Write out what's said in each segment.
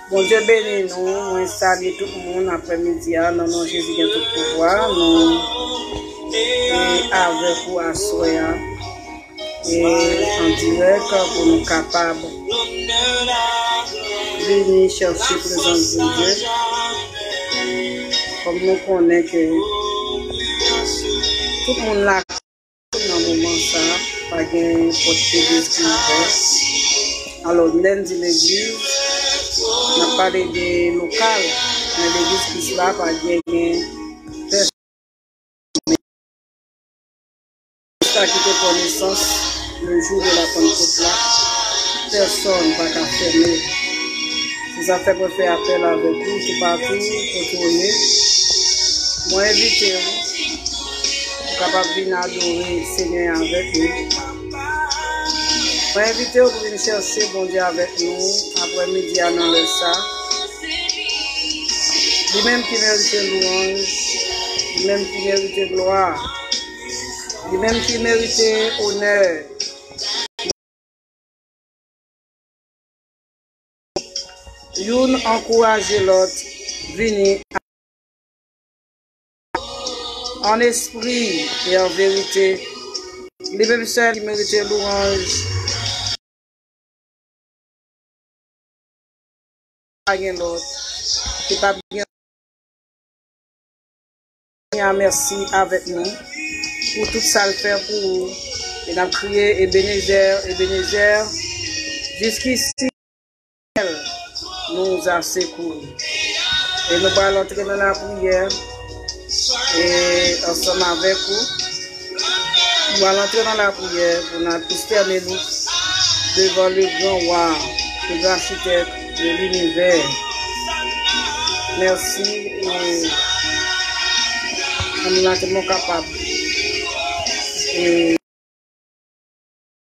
Bon Dieu bénis nous, moi salue tout le monde après-midi, non, non, Jésus qui a tout pouvoir, nous, et avec vous à soya, et en direct pour nous capables de venir chercher la présence de Dieu, comme nous connaissons que tout le monde là, dans le moment ça, pas de porte d'église qui ouvert. Alors, lundi l'église, on a parlé de local, mais l'église qui là, pas de personne qui te connaissance le jour de la Pentecôte là, personne ne va pas fermer. Si ça fait pour faire appel avec vous, tout partout, pour tourner, moi invitez vous, capable de venir adorer le Seigneur avec nous. Moi invitez vous pour venir chercher bon Dieu avec nous, après-midi dans le ça. Lui-même qui mérite louange, lui-même qui mérite gloire. Lui-même qui mérite honneur. L'une encourage l'autre, venir en esprit et en vérité. Lui-même seul qui mérite louange. Pas l'autre. Qui pas bien. Merci avec nous pour tout ça le faire pour vous. Et nous avons crié Ebenezer, jusqu'ici, nous a secouru. Et nous allons entrer dans la prière et ensemble avec vous. Nous allons entrer dans la prière pour nous tous terminer devant le grand roi, le grand architecte de l'univers. Merci et nous sommes capables. Et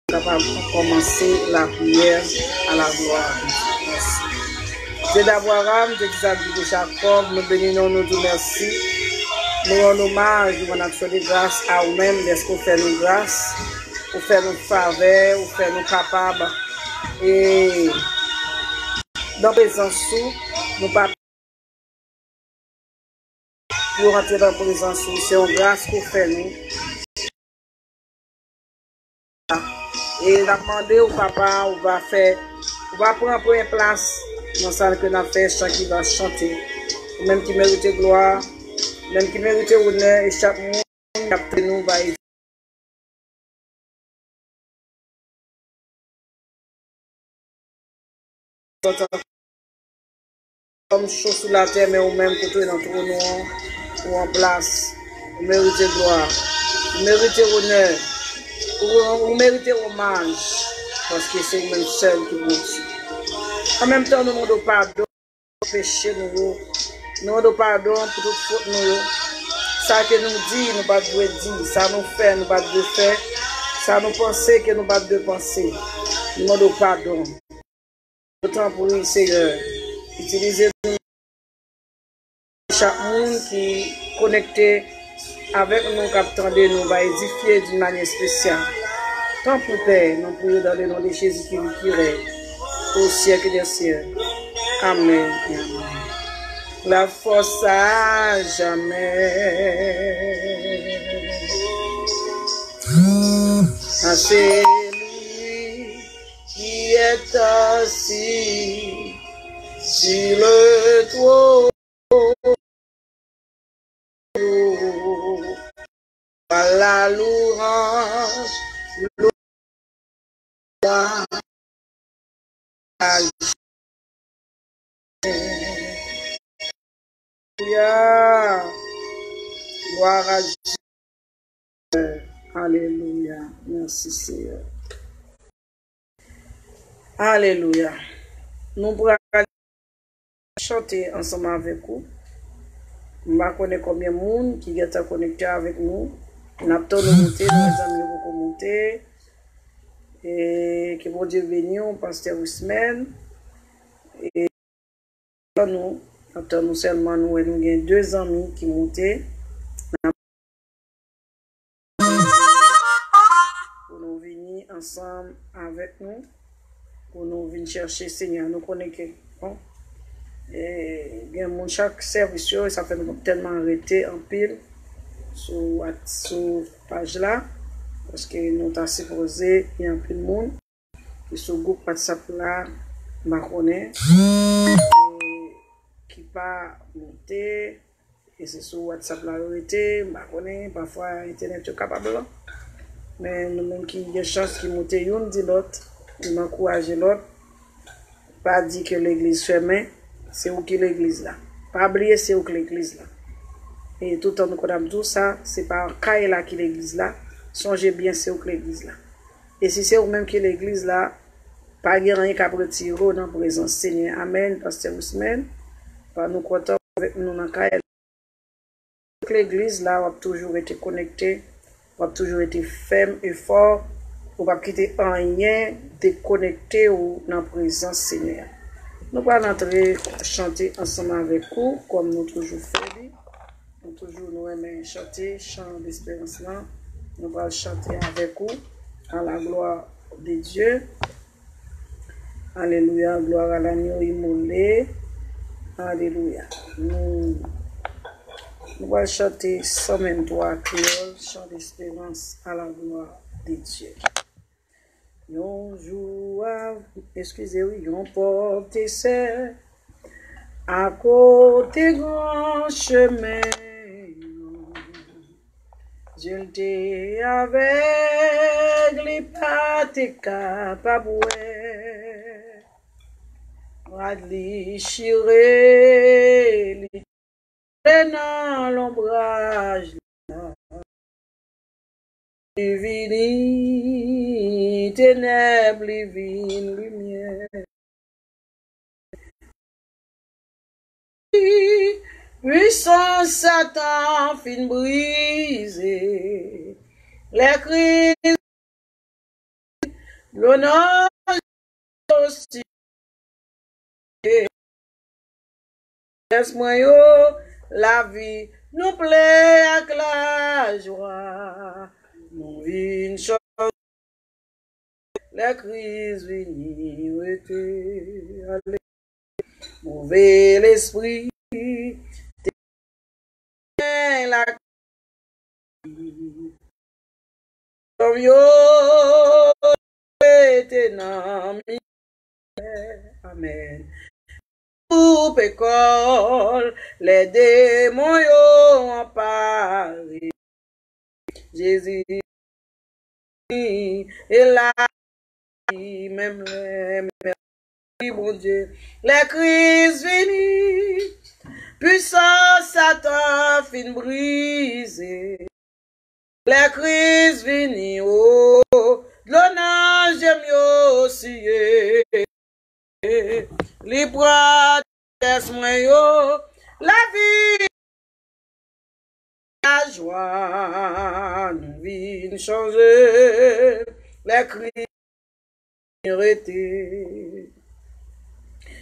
capable de commencer la prière à la gloire. Merci. Dieu d'Abraham, Dieu d'Isaac, de Jacob, nous bénissons, nous disons merci. Nous rendons hommage, nous rendons action de grâce à vous-même, parce qu'on fait nos grâces, vous fait nos faveurs, vous fait nous capables. Et dans la présence, nous ne pas pour rentrer dans la présence, c'est une grâce qu'on fait nous. Et la demandé au papa, on va prendre première place dans ça que nous avons fait, chant qui va chanter. Même qui mérite gloire, même qui mérite honneur, et chaque monde qui nous va aider. Comme chose sur la terre, mais au même côté dans le trône ou en place. Vous méritez gloire, vous méritez honneur. Vous méritez hommage parce que c'est vous-même seul qui vous tue. En même temps, nous demandons pardon pour péché, nous demandons pardon pour toute faute. Ça que nous dit, nous ne pas de dire. Ça nous fait, nous ne pas de faire. Ça nous pense que nous ne pas de penser. Nous demandons pardon. Autant pour lui, Seigneur. Utilisez chaque monde qui est connecté avec nous, captant de nous, va édifier d'une manière spéciale. Tant pour Père, nous prions dans le nom de Jésus qui règne au siècle des siècles. Amen. Amen. La force à jamais. C'est lui qui est assis sur le trône. La louange, Alléluia. Gloire à Dieu. Alléluia. Merci Seigneur. Alléluia. Nous pourrons chanter ensemble avec vous. Je ne connais pas combien de monde qui est connecté avec nous. Nous avons tous monté, nos amis beaucoup monté. Et que mon Dieu bénisse, pasteur Ousmane. Et nous seulement nous avons deux amis qui montaient. Pour nous venir ensemble avec nous. Pour nous venir chercher Seigneur. Nous connaissons. Bon. Et chaque service, ça fait tellement arrêter en pile sur page là. Parce que nous avons supposé, il y a un peu de monde. Et sur le groupe WhatsApp là, qui pas monté. Et c'est sur WhatsApp là, parfois Internet est capable. Mais nous-mêmes qui avons des chances qui montent une, dit l'autre, qui m'encourage l'autre. Pas dire que l'église fermée, c'est où qui l'église là. Pas oublier, c'est où que l'église là. Et tout le temps, nous connaissons tout ça, c'est pas un cas là qui l'église là. Songez bien, c'est où que l'église là. Et si c'est vous-même qui l'église là, pas rien qu'à retirer dans la présence Seigneur. Amen, Pasteur Ousmane. Par nous comptons avec nous dans le cas. L'église là, on a toujours été connecté, on a toujours été ferme et fort. On va quitter rien déconnecté ou dans la présence Seigneur. Nous allons entrer chanter ensemble avec vous, comme nous toujours fait. Nous toujours nous aimons chanter, chant d'espérance là. Nous allons chanter avec vous, à la gloire de Dieu. Alléluia, gloire à l'agneau immolé. Alléluia. Nous allons chanter sans même droit créole, chant d'espérance à la gloire de Dieu. Yon jour, excusez-moi, yon porte c'est à côté grand chemin. Je l'étais avec les pattes capabouées. Radli chiré, li dans l'ombrage. Divini, ténèbres, divine lumière. Puissant Satan fin brisé. Les cris, l'honneur aussi. Laisse-moi yo, la vie nous plaît avec la joie. Nous vîmes chose, la crise venue était allée. Mauvais l'esprit, la comme yo était nami. Amen. Tout école, les démons yo en parlé. Jésus et là, même les bon Dieu, les crises finis, puissant Satan fin brisé. Les crises finis, oh, l'honneur j'aime yo aussi. Les bras laisse-moi yo, la vie, la joie, nous vîmes changer, les cris arrêtés.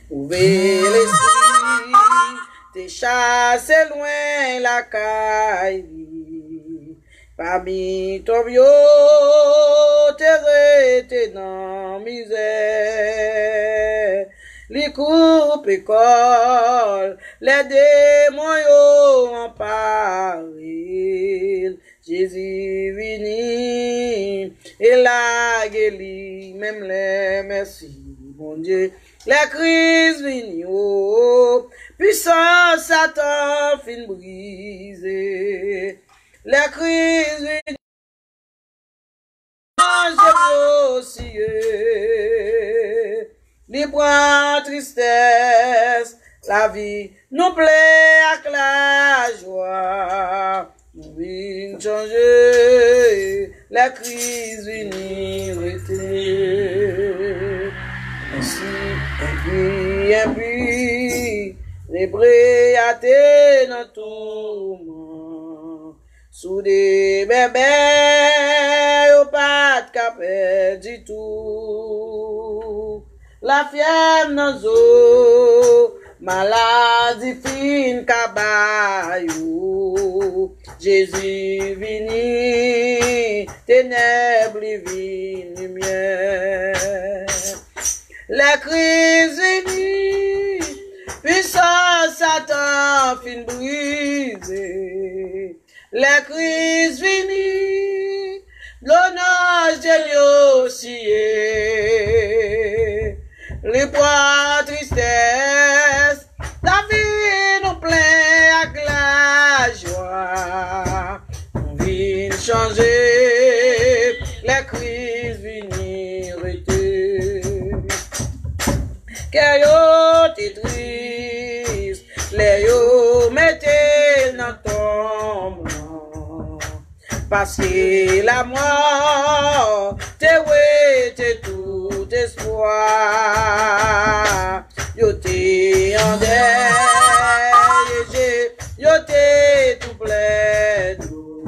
Ouvrez l'esprit, t'es chassé loin la caille. Parmi ton vieux, t'es resté dans misère. Les coupes école, les démons yo en parle. Jésus vini, et la guéri, même les merci, mon Dieu. Les crises vini, oh, puissant Satan fin brisé. Les crises vini, je aussi. Libre tristesse, la vie nous plaît avec la joie. Nous vîmes changer, la crise venir était. Ainsi, un puis, les bréatés dans tout monde. Sous des bébés, au pas de capet du tout. La fièvre dans zo, maladie fin cabayou. Jésus vini, ténèbres vini lumière. La crise vini, Puissance Satan fin brisé. Les crises finies. L'honneur de Dieu scié. Les poids tristesse. La vie nous plaît avec la joie. On vient changer. Les crises venir été. Que yo te triste. Les yo mettez dans tombe. Parce que la mort t'es tout espoir. Yo t'es en deuil, yo t'es tout plein d'eau.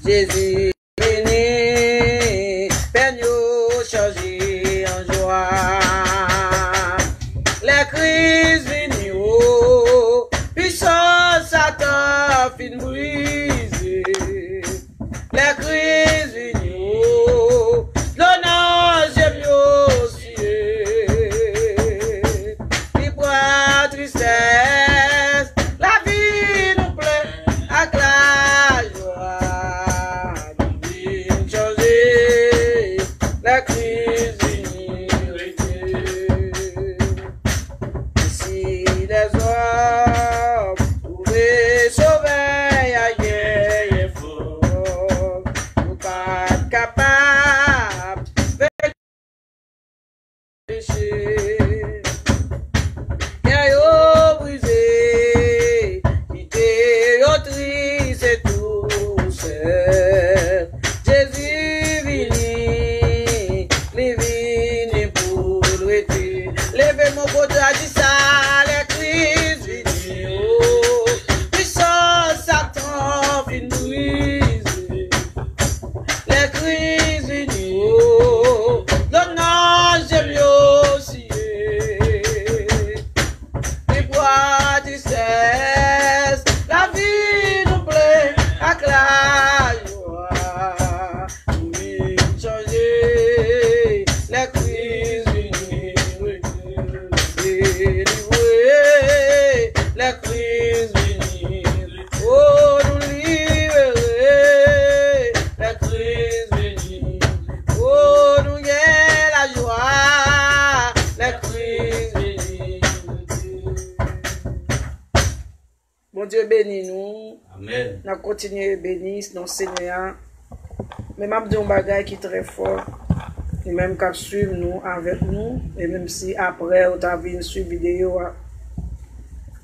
Jésus venu, peine yo changé en joie. Les crises venu, puissance Satan fin brisé. Les crises venus, l'honneur j'aime aussi. Les poids tristesse, la vie nous plaît avec la joie. Nous vîmes changer, les crises venus. Ici les hommes pouvaient sauver. Capable de pécher, yo brisé, quitter yo triste et tout seul. Jésus vini, les vini pour l'aider. Levez mon côté à dire ça, les crises vini, oh, puissance Satan vini. Les crises venus, l'honneur j'aime aussi. Les poids tristesse, la vie nous plaît avec la joie. Nous vîmes changer, les crises venus, délivrer, les crises venus, oh nous libérer, les crises venus, oh nous y est la joie, les crises venus. Bon Dieu bénis nous. Amen. Nous continuons à bénir dans le Seigneur. Mais je dis un bagage qui est très fort. Et même quand suivre nous avec nous. Et même si après, on a vu une vidéo.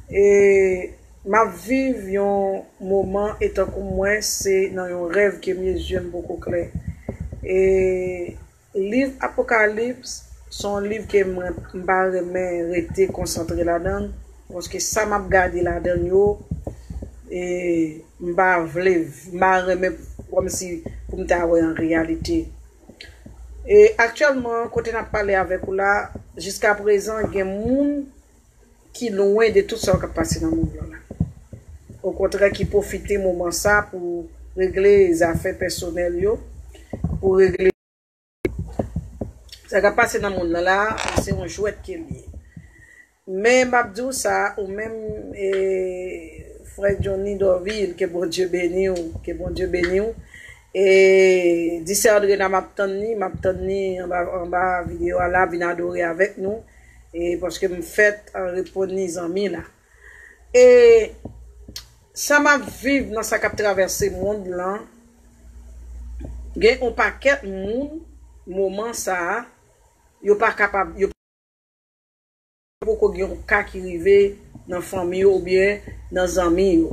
Et ma vie, un moment étant comme moi, c'est dans un rêve que mes yeux beaucoup clair. Et le livre Apocalypse, son livre que je vais rester concentré là-dedans. Parce que ça m'a gardé là-dedans. Et je vais comme si pour me avoir en réalité. Et actuellement, quand on a parlé avec vous là, jusqu'à présent, il y a des gens qui sont loin de tout ce qui est passé dans le monde. Au contraire, qui profitent de moment ça pour régler les affaires personnelles, pour régler ça qui est passé dans le monde là, c'est un jouet qui est lié. Mais Mabdou ça, ou même frère Johnny Dorville, que bon Dieu béni, que bon Dieu béni. Et d'ici à André m'a tenu en bas vidéo là, vient adorer avec nous. Et parce que me fait répondre les amis là. Et ça m'a vécu dans ça qui a traversé le monde là. Il y a un paquet de monde, moment ça, yo pas capable, yo beaucoup de cas qui arrivent dans la famille ou bien dans les amis.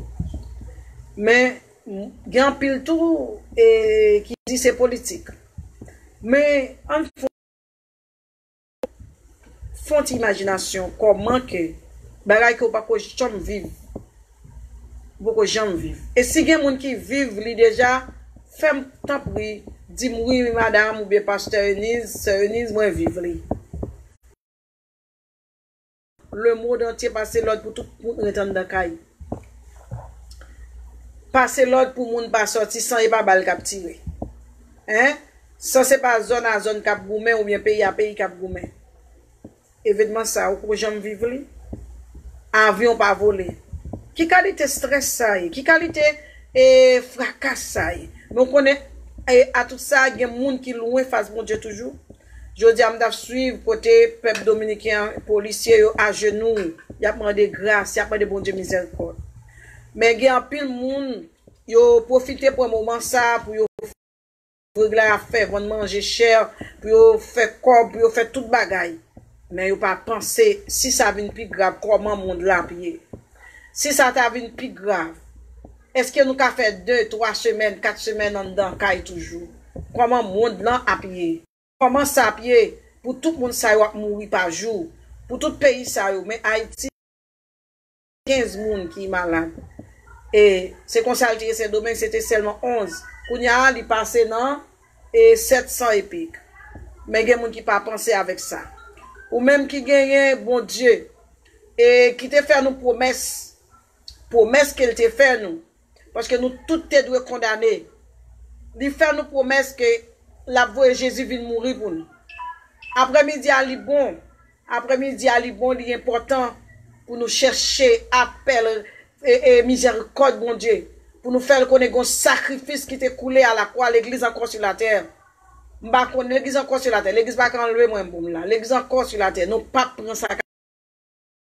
Mais il y a un pile tout et qui dit c'est politique. Mais en font imagination comment que bagay que pas jamais vivre. Beaucoup gens vivent. Et si il y a des gens qui vivent li déjà fait temps pour dire oui madame ou bien pasteur Eunice moi vivre li. Le monde entier passer l'autre pour tout pour rentrer dans caille. Passer l'autre pour moun pas sortir sans et pas balle cap tirer. Hein? Ça c'est pas zone à zone cap goumé ou bien pays à pays cap goumé. Événement ça ou jamais vivre li. avion pas volé. Qui qualité stress ça y? Qui qualité fracas ça y? Mais on connaît à tout ça, il y a des gens qui loin face mon Dieu toujours. Je dis à me suivre côté peuple dominicain, policier à genoux, il y a demandé grâce, il y a demandé bon Dieu miséricorde. Mais il y a un pile monde, yo profiter pour un moment ça pour yo régler affaire, vont manger cher, pour yo faire corps, pour yo faire toute bagaille. Mais yo pas penser si ça vient plus grave comment monde là pied. Si ça t'a vient plus grave, est-ce que nous ka fait 2, 3 semaines, 4 semaines en dedans caille toujours? Comment monde là à pied? Comment ça à pied pour tout le monde ça va mourir par jour? Pour tout pays ça yo, mais Haïti 15 moun qui malade. Et c'est comme ça que ce domaine c'était seulement 11. Kounya li passé dans et 700 épiques. Mais il y a des gens qui pas penser avec ça. Ou même qui gagne bon Dieu et qui te fait nous promesses qu'elle te fait nous parce que nous tous te doit condamner. Il fait nous promesses que la voix Jésus vient mourir pour nous. Après-midi ali bon, il est important pour nous chercher appel et miséricorde bon Dieu pour nous faire connaître un sacrifice qui t'est coulé à la croix l'église encore sur la terre. M'ba connaît l'église encore sur la terre, l'église pas enlever moi boum là, l'église encore sur la terre, nous pas prendre ça.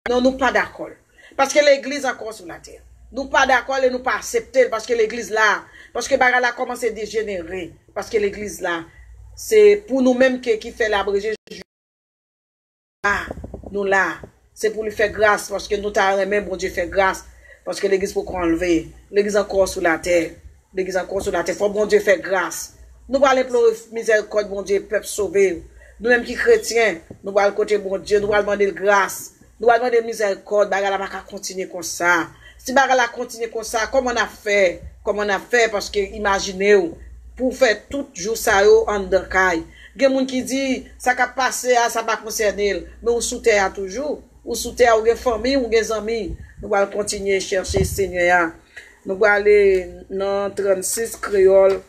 Non, nous pas d'accord. Parce que l'église encore sur la terre. Nous pas d'accord et nous pas accepter parce que l'église là, parce que bagarre là commence à dégénérer, parce que l'église là, c'est pour nous-mêmes qui fait l'abréger. Ah, nous là, c'est pour lui faire grâce parce que nous t'as même bon Dieu fait grâce parce que l'église pour qu'on enlever, l'église encore sur la terre, l'église encore sur la terre, faut bon Dieu faire grâce. Nous allons implorer miséricorde bon Dieu peuple sauver. Nous-mêmes qui chrétiens, nous allons côté bon Dieu, nous allons demander grâce. Nous allons demander miséricorde, bagarre la pas continuer comme ça. Si bagarre la continue comme ça, comment on a fait? Comment on a fait parce que imaginez pour faire tout jour ça yo en dedans. Gen moun qui dit ça ka passer ça pas concerner, mais on sous terre toujours, ou sous terre ou gen famille ou gen amis. Nous allons continuer chercher Seigneur. Nous allons aller dans 36 créole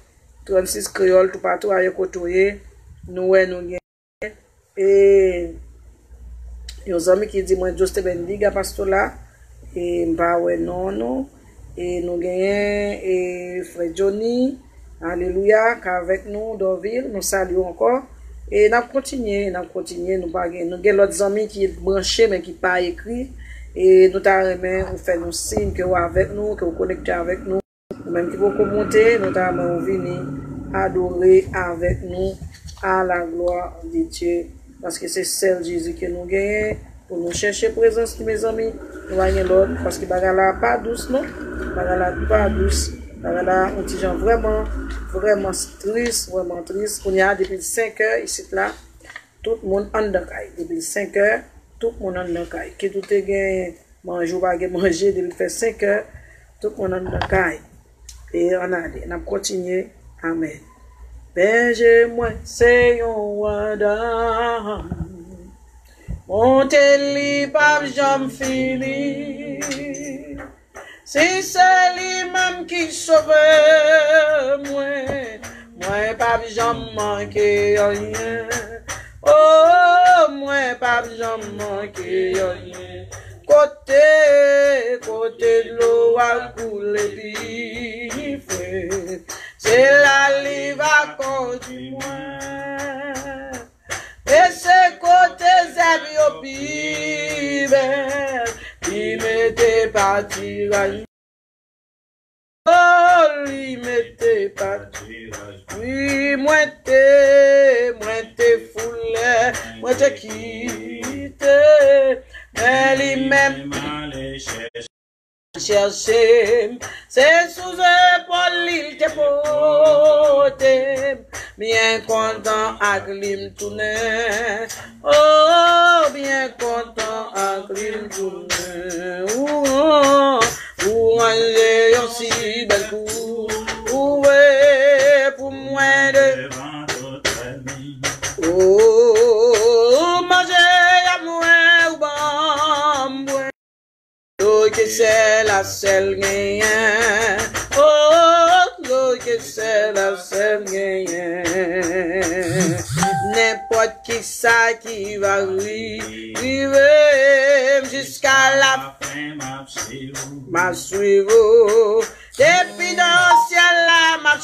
tout partout à côté nous gen et nos amis qui dit moi juste bendiga pasteur là et mba ouais non et nous gagnons et frère Johnny alléluia qu'avec nous d'Orville nous saluons encore et nous continuer nous pas nous avons l'autre amis qui branché mais qui pas écrit et nous t'aimer on fait nous signe que vous avec nous que vous connectez avec nous même qui vous commenter nous t'aimer venir adorer avec nous à la gloire de Dieu parce que c'est celle Jésus que nous gagnons pour nous chercher présence mes amis nous voyons l'autre parce que bagala pas douce non bagala pas douce bagala on dit vraiment triste on y a depuis 5 heures ici là tout le monde en dedans depuis 5 heures tout le monde en dedans qui tout est gain manger ou pas manger depuis fait 5 heures tout le monde en dedans et on a continué amen berger moi c'est un wada Monteli pap jam fini si c'est lui-même qui sauve moi pap jam manqué rien oh moi pap jam manqué rien côté de l'eau à couler vif c'est la live à continuer et c'est côté zèbre qui m'était parti oh lui m'était parti oui moi t'es foulé moi t'es quitté mais lui-même chercher c'est sous épaule il te porte bien content avec lui tourner oh bien content avec lui tourner ou manger aussi bel coup ouais pour moi de oh manger à moi ou bon que c'est la seule gagne oh que c'est la seule gagne n'importe qui ça qui va arriver jusqu'à la fin m'a suivi. Depuis dans le ciel là, m'a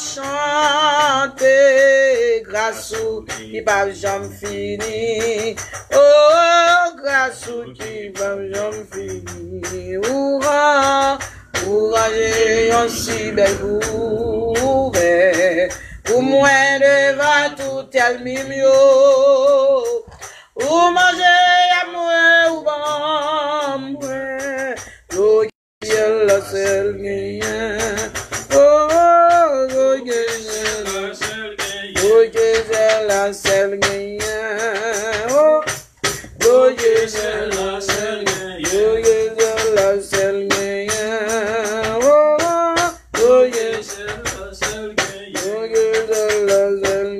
chanté, grâce ou qui va jamais fini. Oh, grâce ou qui va jamais fini. Oura, oura, j'ai un si bel goût, pour moi devant tout tel mimio. Ou manger à moi, ou bon, moi, l'eau qui est la seule gagnant. Oh, l'eau qui est la seule gagnant. L'eau qui est la seule gagnant. Oh, l'eau qui est la seule gagnant. L'eau qui est la seule gagnant. Oh, l'eau qui est la seule gagnant. L'eau qui est la seule gagnant.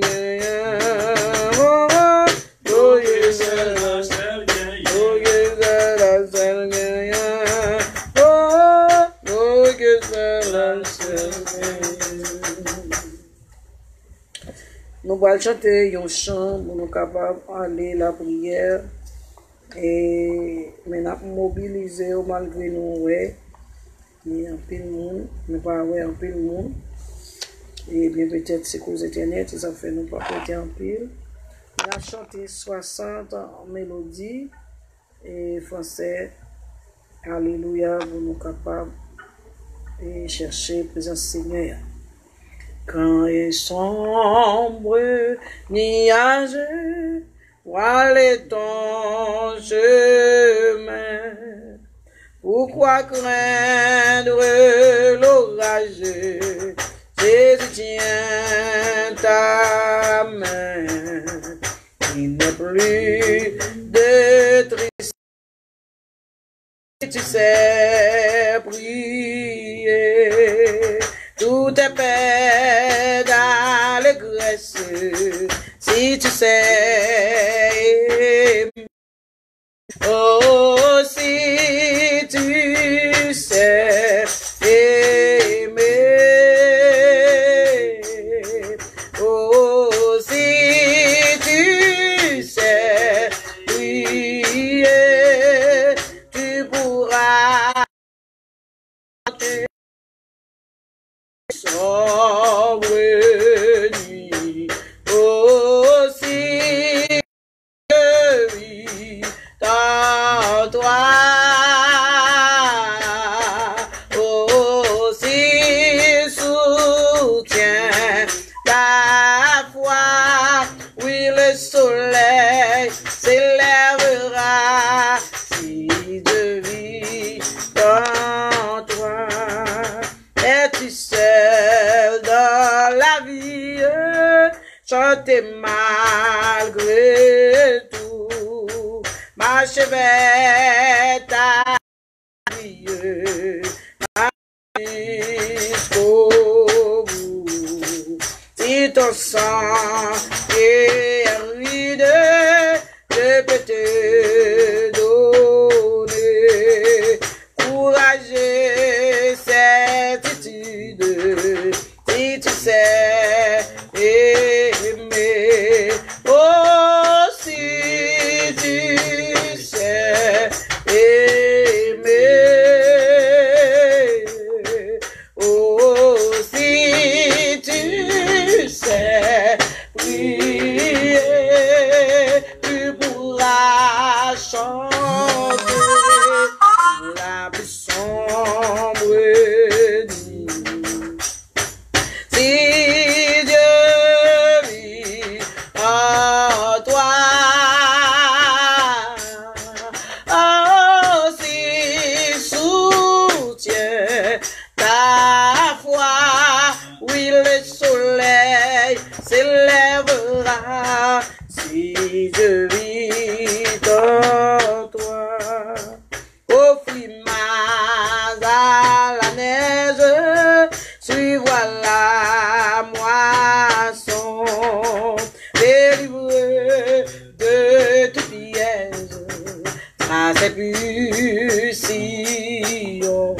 Nous allons chanter un chant pour nous capables d'aller à la prière. Et nous mobiliser malgré nous, ouais. Il y a un peu de monde, nous pas ouais un peu de monde. Et bien peut-être c'est cause internet, ça fait nous pas prêter un pile. On a chanté 60 en mélodie et français. Alléluia, pour nous capables de chercher la présence Seigneur. Quand est sombre, nuage, voilé ton chemin. Pourquoi craindre l'orage? Jésus tient ta main. Il n'est plus de tristesse. Tu sais prier. Tout est paix d'allégresse, si tu sais. Oh, si tu sais aimer. Oh, si tu sais prier, tu pourras sombre nuit, aussi oui, dans toi, aussi soutient ta foi, oui le soleil s'élèvera, si je vis dans toi. Es-tu seul dans la vie? Chantez malgré tout. Marche vers ta vie. Jusqu'au bout. Si ton sang est rude, je peux te donner courage et certitude. Si tu sais aimer, oh si tu sais aimer, oh si tu sais prier, tu pourras chanter la plus sombre nuit. Si Dieu vit en toi, oh, s'il soutient ta foi, oui le soleil s'élèvera, si je vis en toi. Offris-moi à la neige, suivre la moisson, délivré de tout piège, trace plus sillon,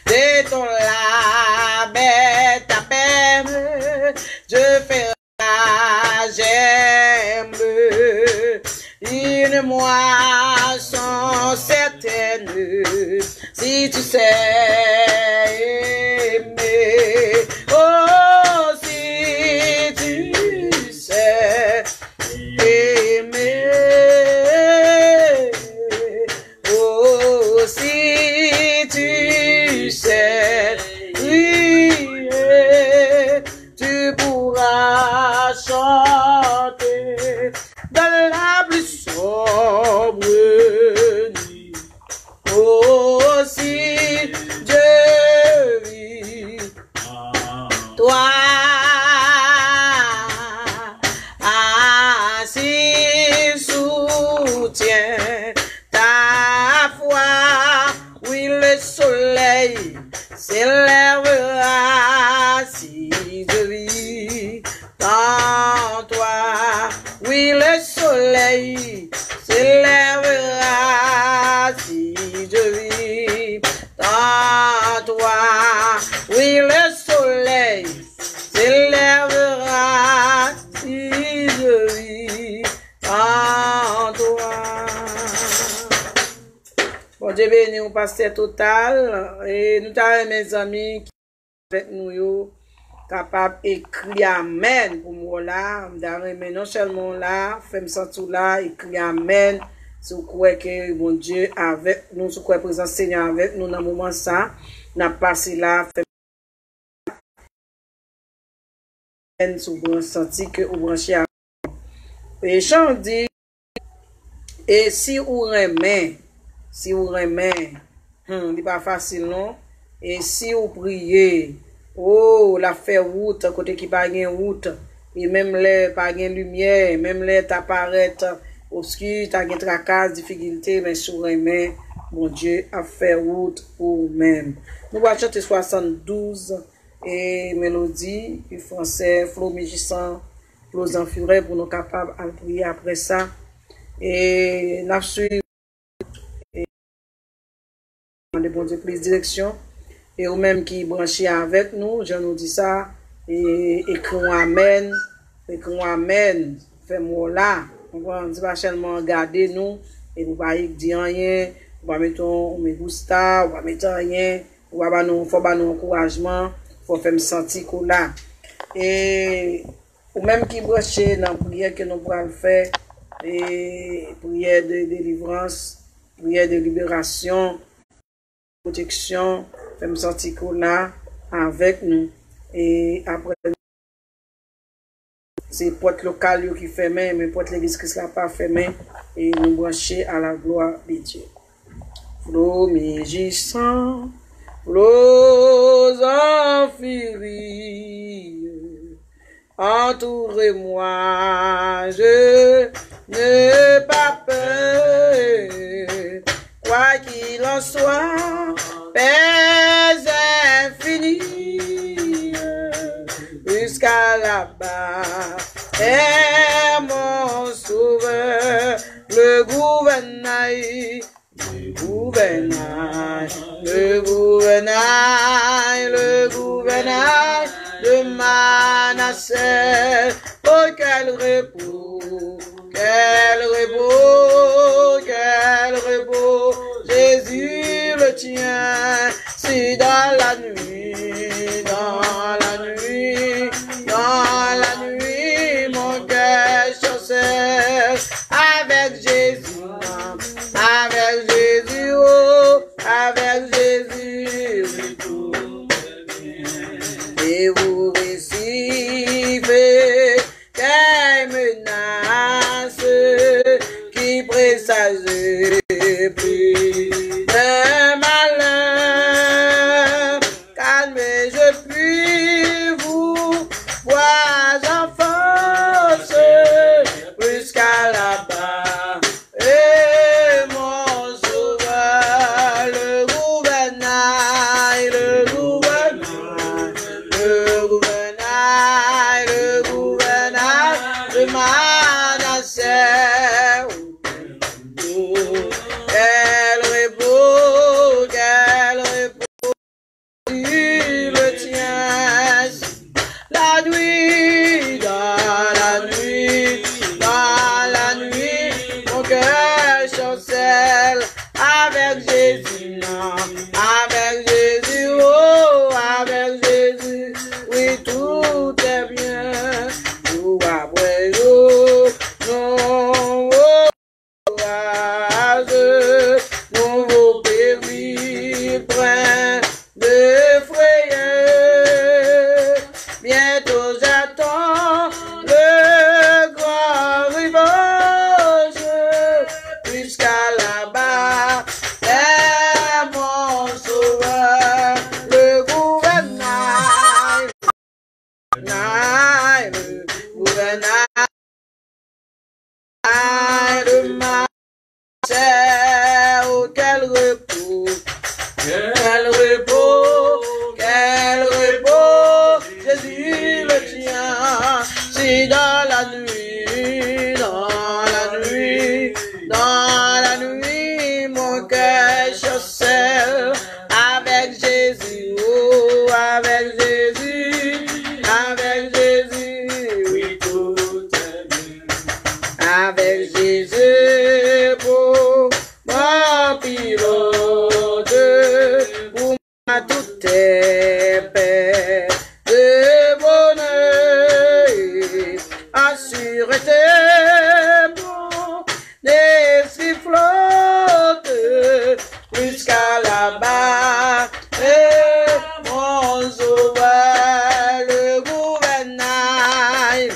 détends la bête à peine, je fais la gemme, une moisson certaine, si tu sais aimer, oh, si tu sais aimer, oh, si tu sais prier, tu pourras chanter dans la plus sombre nuit. Oh, si Dieu vit, toi, s'il soutient ta foi, oui, le soleil s'élèvera si Dieu vit dans toi, oui, le soleil s'élèvera si Dieu vit dans toi, oui, le soleil s'élèvera si Dieu vit en toi. Bon Dieu béni au pasteur total et nous avons mes amis qui avec nous capable d'écrire amen pour moi là, mais non seulement là, fais-moi sentir là, écrire amen. Si vous croyez que mon Dieu avec nous, si vous croyez présent Seigneur avec nous dans le moment ça, n'a passé là, si vous senti que vous branchez à et Jean dit, et si vous remet, n'est pas facile non, et si vous priez, oh, la faire route, côté qui pas gain route, et même les pas gain lumière, même les t'apparaît obscur, t'as gain tracas, difficulté, mais si vous remet, mon Dieu a fait route pour même. Nous allons chanter 72 et mélodie, puis français, Flo Mégissant, Flo en Furet, pour nous capables de prier après ça. Et nous suivons de bon Dieu plus direction. Et ou même qui branchent avec nous, je nous dis ça, et écrivons amen, fais-moi là. On va pas seulement regarder nous, et vous ne dire rien, vous va mettre un me gusta, vous va mettre rien, vous va nous encouragement, faut faire me sentir qu'on là. Et ou même qui branche dans la prière que nous pourrons faire, et prière de délivrance, prière de libération, protection, fait me sentir qu'on là avec nous. Et après, c'est porte locale qui fait main, mais porte l'église qui ne pas fait main, et nous brancher à la gloire de Dieu. Flo Mégissant, Flo en furie, entourez-moi, je n'ai pas peur, quoi qu'il en soit, paix infinie, jusqu'à là-bas, est mon sauveur, le gouvernail, le gouvernail de Manasseh. Oh, quel repos, Jésus le tient, si dans la nuit, mon cœur chancelle, avec Jésus, oh, avec Jésus, et vous recevez des menaces qui présagent plus de malheur. Calmez-je puis vous voir en force jusqu'à là-bas. Et mon sauveur, le gouvernail de Manasseh. Elle répond. avec Jésus, non, avec Jésus, oh, avec Jésus, oui, tout est bien, tout après jour, non, oh, nouveau péril, plein de frayeur, bientôt j'attends le grand rivage, jusqu'à là-bas, est mon sauveur, le gouvernail, le gouvernail de ma terre, oh, quel repos, quel repos, quel repos, Jésus le tient, si dans la nuit, mon cœur chancelle, avec Jésus, oh, avec Jésus, oui, tout est bien, avec Jésus, pour mon pilote, pour ma toute paix, de bonheur, assureté, pour l'esprit flotte, jusqu'à là-bas, et mon sauveur, le gouvernail,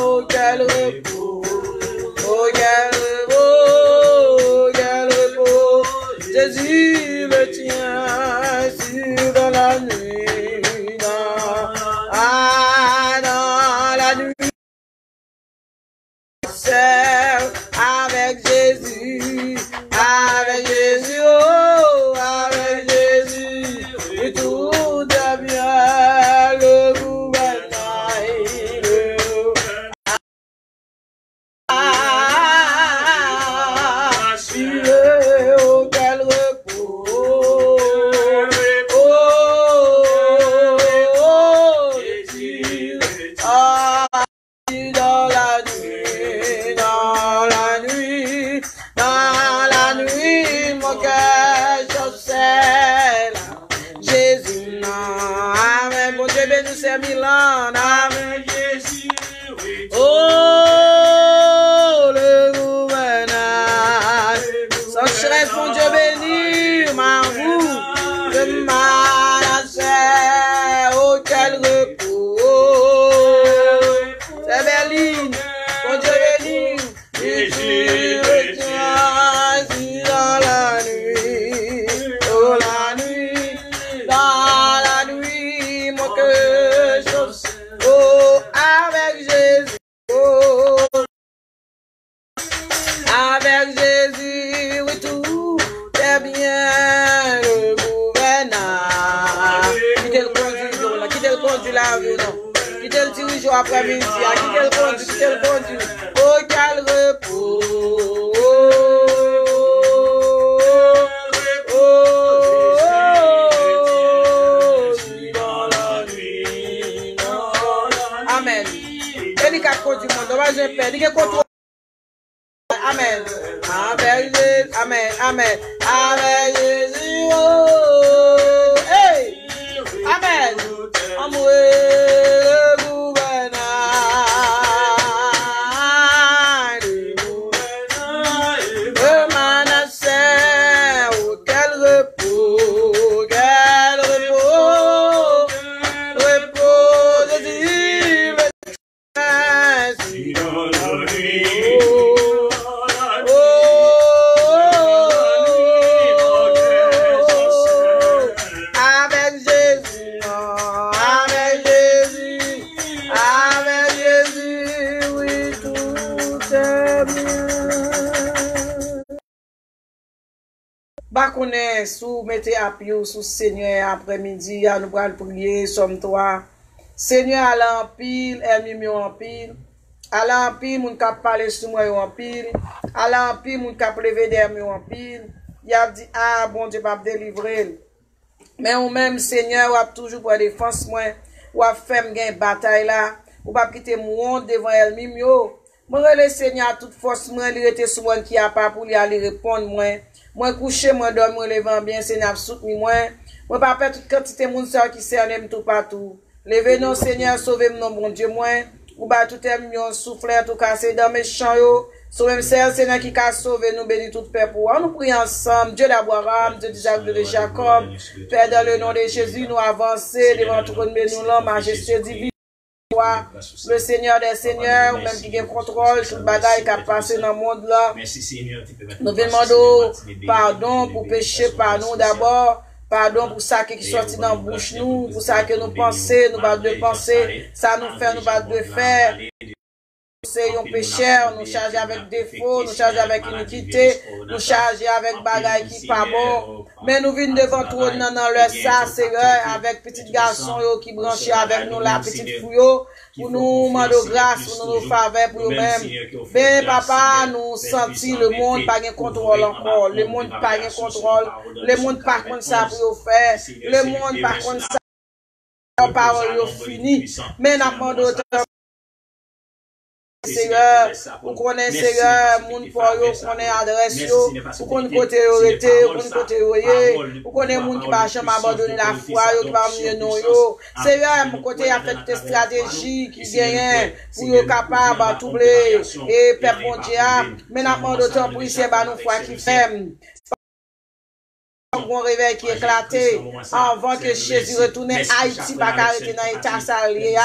oh, quel repos, oh, quel repos, Jésus le tient, sur dans la nuit, dans la nuit, avec Jésus, oh, avec Jésus, et tout est bien, le gouvernail, oh, quel repos, oh, Jésus, dans la nuit, mon cœur chancelle, Jésus, non, amen, mon Dieu béni, c'est Milan, amen, Jésus, oh, le gouvernail, sans stress, mon Dieu béni, ma roue, de Manasseh, oh, quel repos, c'est Berlin, mon Dieu béni, Jésus, dans la nuit, mon cœur chausse, oh, avec Jésus, oh, avec Jésus, oui, tout est bien, le gouvernail, quittez le conduit là, non, quittez le dirigeant après-midi, quittez le conduit, oh, quel repos, amen. Et il a conduit mon dommage de paix. Il a contrôlé. Amen. Avec Jésus. Amen. Amen. Avec Jésus. Oh. Hey. Amen. Amour le gouvernail. Le Manasseh. Oh, quel repos. Quel repos. Repos de Dieu. Dans la nuit, avec Jésus, oui, tout est bien. Bah, connaît, sous mettez à pied sous Seigneur après-midi, à nous allons prier, somme toi. Seigneur, à l'empile, ennemi en pile. À l'empile, moun kap parler sous moi en pile. À l'empile, moun kap lever derrière en pile. Il a dit, ah, bon Dieu, pas délivrer. Mais ou même, Seigneur, ou a toujours pour défense moi. ou a fait une bataille là, ou pas quitter monde devant elle-même yo. Moi le Seigneur toute force moi il était sur moi qui a pas pour lui aller répondre moi coucher moi dormir levant bien Seigneur soutenu moi pas perdre toute quantité monde ça qui cerne tout partout. Levez nous Seigneur sauvez-moi non bon Dieu moi ou ba tout est million souffler tout casser dans mes champs yo. Sauvez Seigneur qui a sauvé nous béni tout peuple pour nous prions ensemble Dieu d'Abraham Dieu d'Isaac de Jacob Père dans le nom de Jésus nous avancer devant tout monde nous la majesté divine le Seigneur des Seigneurs, ou même qui a contrôle sur le bagage qui a passé dans le monde là. Nous demandons pardon pour péché par nous d'abord. Pardon pour ça qui sortit dans la bouche nous, pour ça que nous pensons, nous pas de penser, ça nous fait, nous pas de faire. C'est un pécheur, nous charger avec défaut, nous charger avec iniquité, nous charger avec bagaille qui pas bon. Mais nous venons devant tout dans le ça, Seigneur, avec petit garçon qui branche avec nous, la petite fouille, pour nous demander grâce, pour nous faveur pour nous-mêmes. Ben, papa, nous sentis le monde pas de contrôle encore, le monde pas de contrôle, le monde pas contre ça pour faire, le monde pas contre ça, la parole fini. Mais nous demandons Seigneur, vous connaissez Seigneur, moun pour yo, vous connaissez adresse yo, vous connaissez côté yo été, vous connaissez côté yo yé, vous connaissez moun qui va jamais abandonner la foi yo, qui va mener non yo. Seigneur, mon côté a fait des stratégies qui gagnent pour yo capable tout blé et peuple bon Dieu, mais n'a pas d'autant pour c'est ba nous foi qui fait. Un réveil qui éclaté avant que Jésus retourne Haïti pas arrêter dans l'état salier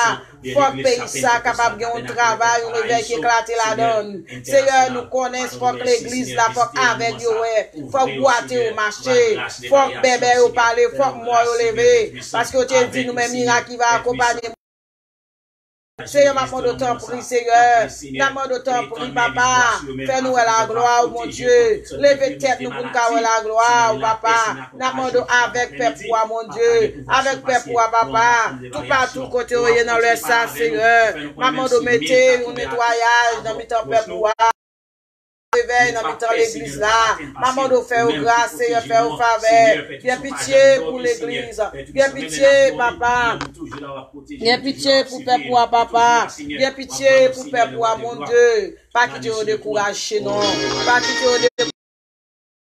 faut que pays ça capable de un travail un réveil qui éclaté la donne Seigneur nous connaissons faut que l'église là faut avec yo faut boiter au marché faut que bébé au parler faut que moi au lever parce que tu dit nous même miracle qui va accompagner Seigneur, m'a demandé autant pour Seigneur, m'a demandé autant pour papa, fais-nous la gloire, mon Dieu, levez tête nous pour nous faire la gloire, papa, m'a demandé avec peuple, mon Dieu, avec peuple, papa, tout partout côté où il y a dans le sang, Seigneur, m'a demandé mettez un nettoyage dans le peuple, réveil dans l'église là, maman de faire grâce, Seigneur, faire faveur, bien pitié pour l'église, bien pitié, papa, bien pitié pour peuple, papa, bien pitié pour peuple, mon Dieu, pas qu'il te décourage, non,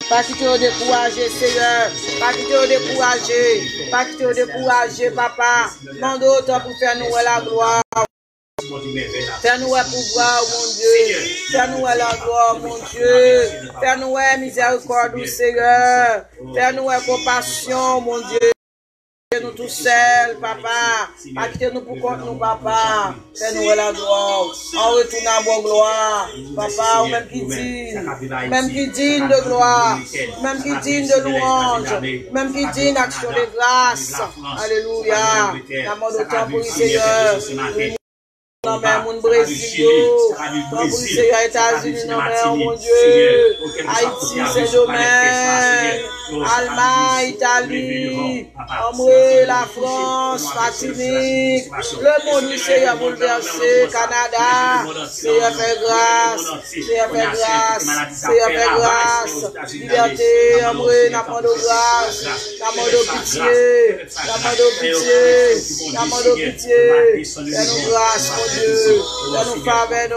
pas qu'il te découragé, Seigneur. Pas qu'il te découragé. Pas qu'il te découragé, papa. Mande autant pour faire nous la gloire. Fais-nous pouvoir, mon Dieu. Fais-nous la gloire, mon Dieu. Fais-nous miséricorde, Seigneur. Fais-nous compassion, mon Dieu. Nous tous seuls, papa. Achetez-nous pour compte nous, papa. Fais-nous la gloire. En retourne à bonne gloire. Papa, ou même qui digne de gloire, même qui digne de louange, même qui digne d'action de grâce. Alléluia. La mort de temps pour le Seigneur. Non, mais mon Brésil, non, pour les États-Unis, non, mais mon Dieu, Haïti, Saint-Domingue, Allemagne, Italie, Amoué, la France, Martinique, le monde du Seigneur bouleversé, Canada, Seigneur fait grâce, Seigneur fait grâce, Seigneur fait grâce, liberté, Amoué, n'a pas de grâce, n'a pas de pitié, n'a pas de pitié, n'a pas de pitié, fais-nous grâce, mon Dieu, fais-nous faveur,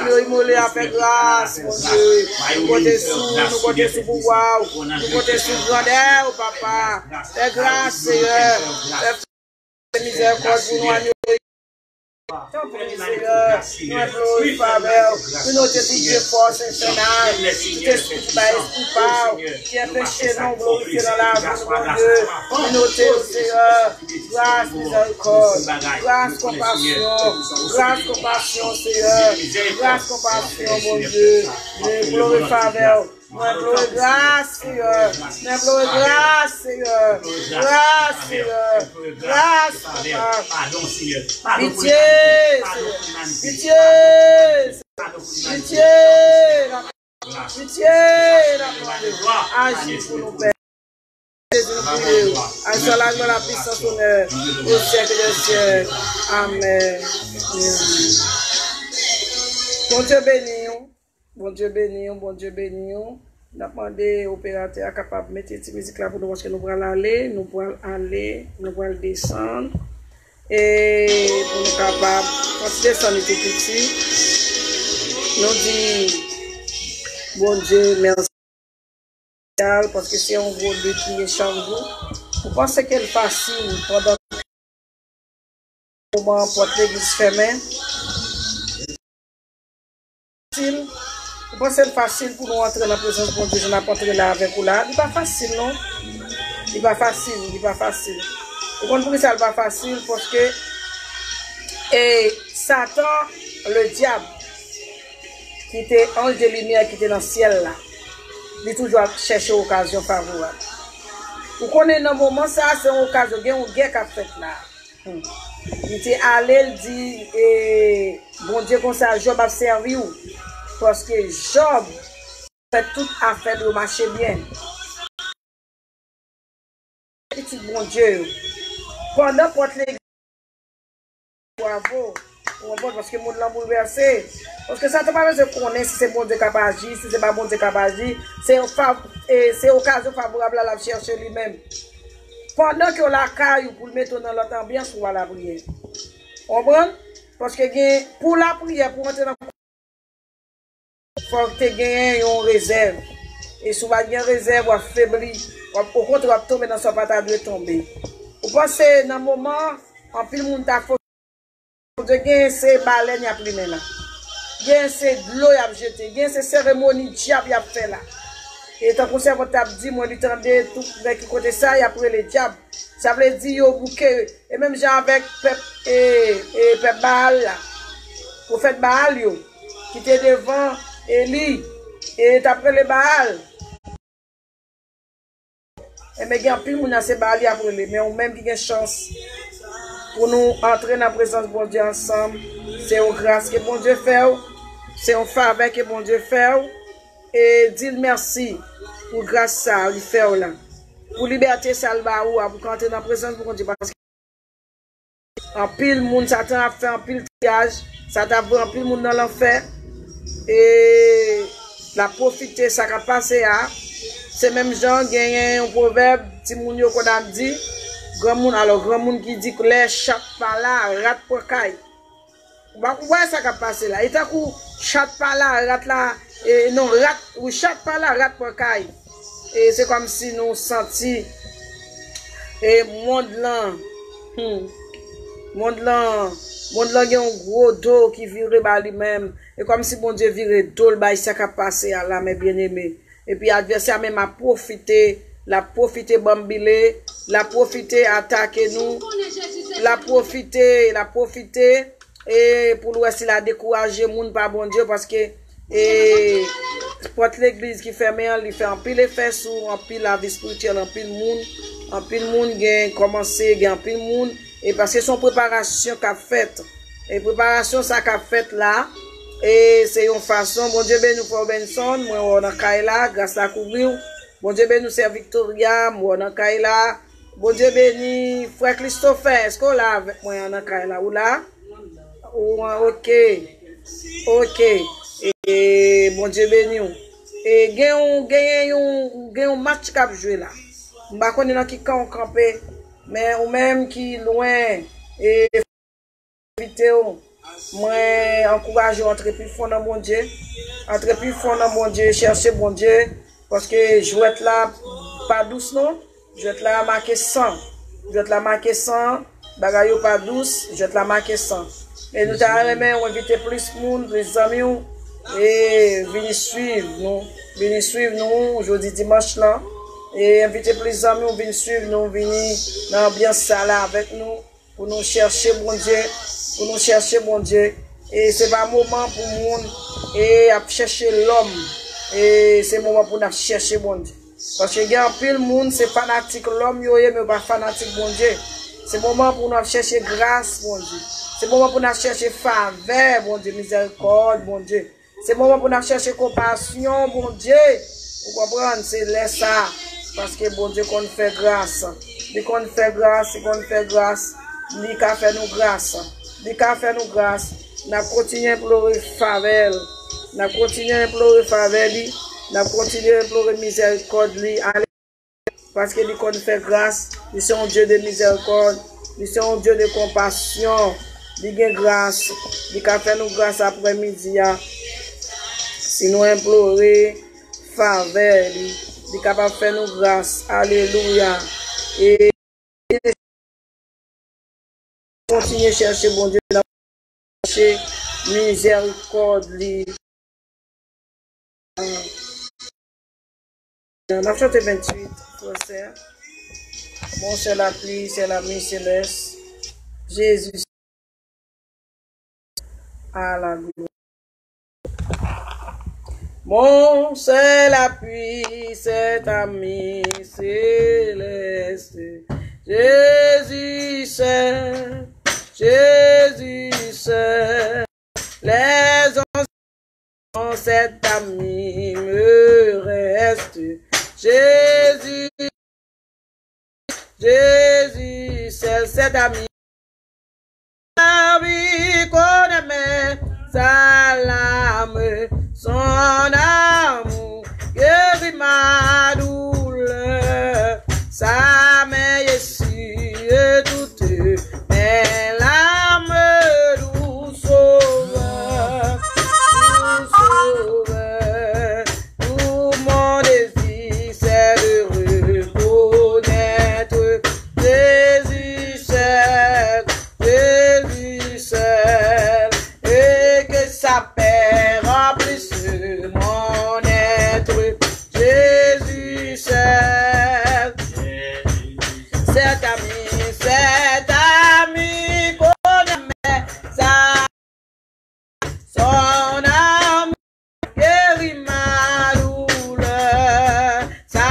nous immolé à faire grâce, mon Dieu, nous côté sous pouvoir, nous côté sous grandeur, papa, fais grâce, Seigneur, fais miséricorde pour nous, Seigneur, nous implorons faveur, nous notre Dieu force infernale, tout esprit qui est péché non glorifié dans la vie, mon Dieu, nous notons, Seigneur, grâce, miséricorde, grâce, compassion, Seigneur, grâce, compassion, mon Dieu, nous implorons faveur. Nous implorons grâce, Seigneur. Nous implorons grâce, Seigneur. Grâce, Seigneur. Grâce, papa. Pardon, Seigneur. Pitié, pitié, pitié, pitié, agis pour nous, Père. Agis la gloire, la puissance, l'honneur, au siècle des siècles. Amen. Bon Dieu béni. Bon Dieu béni, bon Dieu béni. Nous avons demandé l'opérateur capable de mettre cette musique là pour nous parce que nous pourrons aller, nous pourrons descendre. Et pour nous capables, quand tu descends tout petit, nous disons, bon Dieu, merci parce que c'est un gros défi chaque jour. Vous pensez qu'elle est facile pendant le moment pour l'église fermée? Vous pensez que c'est facile pour nous entrer dans la présence de Dieu, je n'ai pas entré là avec vous là? Il n'est pas facile, non? Il n'est pas facile, il n'est pas facile. Vous comprenez que ça n'est pas facile parce que Satan, le diable, qui était ange de lumière, qui était dans le ciel là, il toujours chercher occasion favorable. Vous connaissez dans le moment, ça, c'est une occasion, il y a une guerre qui a fait là. Il était allé, il dit, bon Dieu, comme ça, Job a servi où? Parce que Job fait toute affaire de marcher bien. Petit bon Dieu, pendant porte l'église, bravo, parce que le monde l'a bouleversé. Parce que ça ne pas besoin de connaître si c'est bon Dieu qui a agi, si c'est pas bon Dieu qui a agi, c'est occasion favorable à la chercher lui-même. Pendant que la caille pour le mettre dans l'autre ambiance, on va la prière. On comprend? Parce que pour la prière, pour entrer dans il faut que tu aies une réserve. Et si tu as une réserve, tu as faibli. Au contraire, tu vas tomber dans son patate de tomber. Vous pensez, dans le moment, en plus, le monde a fait. Ces baleines à plus là. Ces de l'eau à jeter. Ces cérémonies diable à fait là. Et tant qu'on s'est dit, moi, il tendait tout avec côté ça, et après les diables. Ça veut dire, au bouquet. Et même genre avec Pep Baal là. Vous faites Baal, qui était devant Eli. Et après les Baal. Et mais il y a plus de ces Baal après les. Mais on même qui a une chance. Pour nous entrer dans la présence de bon Dieu ensemble, c'est une grâce que bon Dieu fait, c'est une faveur que bon Dieu fait, et dire merci pour grâce ça, il fait là. Pour liberté, ça le va pour entrer dans la présence de bon Dieu. Parce que en pile, monde, Satan a fait un pile triage, ça t'a vu en pile monde dans l'enfer, et la profiter, ça a passé à, c'est même gens qui ont un proverbe, si mon yo qu'on a dit, grand monde qui dit que les chat par là, rat pour caille. Ouais, ça qui a passé là. Et t'as coup, chat par là, rat là, et non, rat, ou chat par là, rat pour caille. Et c'est comme si nous sentions, et monde là, il y a un gros dos qui virait par lui-même. Et comme si bon Dieu virait dos, le ça qui a passé là, mes bien-aimés. Et puis l'adversaire même a profité, bambilé, la profité attaquer nous, la profité, et pour nous s'il a découragé moun par bon Dieu parce que porte l'église qui ferme, il fait un pile effet sur un pile la vie spirituelle, un pile moun gain commencé, gain pile moun et parce que son préparation qu'a faite et préparation ça qu'a fait là et c'est une façon bon Dieu ben nous pour Benson, moi on a Kaila grâce à couvrir. Bon Dieu béni, c'est Victoria, moi on a Kaila. Bon Dieu béni, frère Christopher, est-ce qu'on l'a avec moi on a Kaila ou là? Ok. Et bon Dieu béni. Et gagne un match qui a joué là. Je ne sais pas qui camp campé, mais ou même qui loin et vidéo. Moi encourage à entrer plus fond dans mon Dieu. Entrer plus fond dans mon Dieu, chercher bon Dieu. Parce que je vais être là, pas douce, non? Je vais être là marqué 100. Je vais être là marqué 100. Bagayo pas douce, je vais être là marqué 100. Et nous avons invité plus de monde, plus d'amis. Et venez suivre nous. Aujourd'hui dimanche là. Et inviter plus d'amis, venez suivre nous, venez dans l'ambiance là avec nous. Pour nous chercher bon Dieu. Et c'est pas un moment pour nous. Et à chercher l'homme. Et c'est le moment pour nous chercher bon Dieu. Parce que il y a un peu de monde, c'est fanatique l'homme, mais pas fanatique bon Dieu. C'est le moment pour nous chercher grâce, bon Dieu. C'est le moment pour nous chercher faveur, bon Dieu, miséricorde, bon Dieu. C'est le moment pour nous chercher compassion, bon Dieu. Vous comprenez? C'est laisse ça. Parce que bon Dieu, qu'on fait grâce. Il qu'on fait grâce. Il qu'a fait nous grâce. Nous continuons à pleurer faveur. N'a continué à implorer miséricorde parce que lui qu'on fait grâce, lui c'est un Dieu de miséricorde, lui c'est un Dieu de compassion, lui a grâce, lui a fait nous grâce après-midi. Si nous implorer faveur, lui est capable de faire nous grâce. Alléluia. Et continuer à chercher bon Dieu, chercher miséricorde. Dans chapitre 28, frère, mon c'est la pluie, c'est la nuit céleste. Jésus à la gloire. Mon c'est la pluie, c'est ami céleste. Jésus c'est, les anciens, cet ami me reste. Jésus, c'est cet ami. La vie qu'on aimait, sa lame, son amour, guérit ma douleur, sa main est toute mes larmes nous sauveur, tout mon désir c'est de reconnaître Jésus seul, et que sa paix remplisse mon être. Jésus seul, cet ami qu'on aimait, son amour guérit ma douleur, sa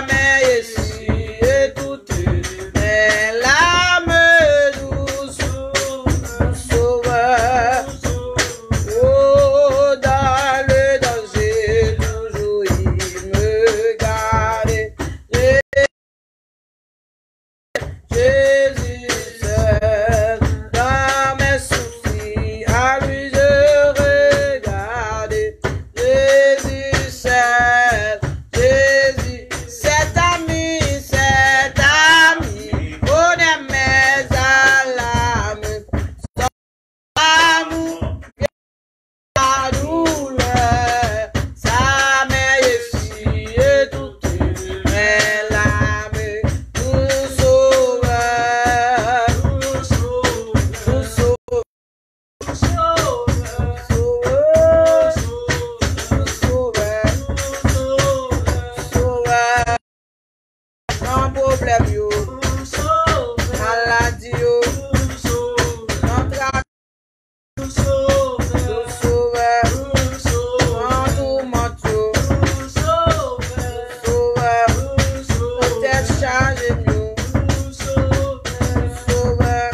main est toute mes larmes douces, sauveur. Oh, dans le danger, toujours il me garde. Jésus seul, dans mes soucis, à lui je regarde. Jésus seul, cet ami, on aimait à l'âme, son amour, la douleur, sa main est toute mes larmes, nous sauveur, nous sauveur. Non problème yo, maladie yo, non travail, nous sauveur, non tourmente yo, sauveur, non tête chargée yo, sauveur,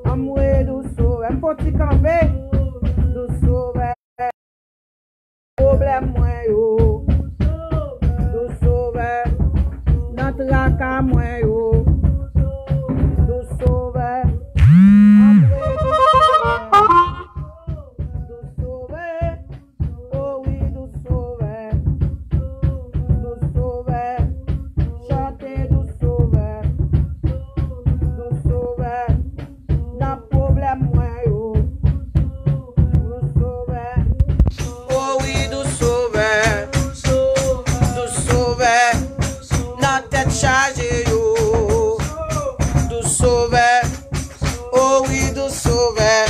amour nous sauveur, oh oui nous sauveur, problème moi yo, nous sauveur, notre raka moi yo, nous sauveur, nous sauveur, oh oui nous sauveur, chantez nous sauveur, notre problème moi yo, nous sauveur. Oh oui, nous sauveur, notre tête chargée, yo, nous sauveur, oh oui, nous sauveur,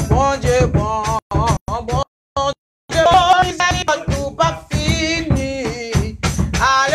bon Dieu, bon Dieu, tout pas fini, allez.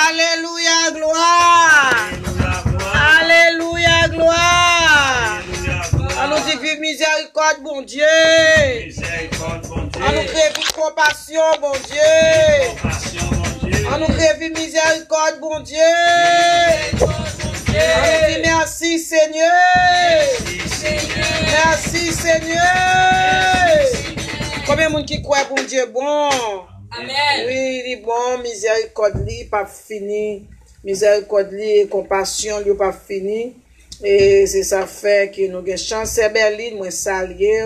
Alléluia, gloire. Alléluia, gloire. À nous dire miséricorde, bon Dieu. À nous créer compassion, bon Dieu. À nous créer miséricorde, bon Dieu. À nous dire merci, Seigneur. Merci, Seigneur. Combien de monde qui croit, bon Dieu, bon? Amen. Oui, il est bon, miséricorde, il pas fini. Miséricorde, et compassion, il pas fini. Et c'est ça fait que nous avons chance. Berlin, moi, salué.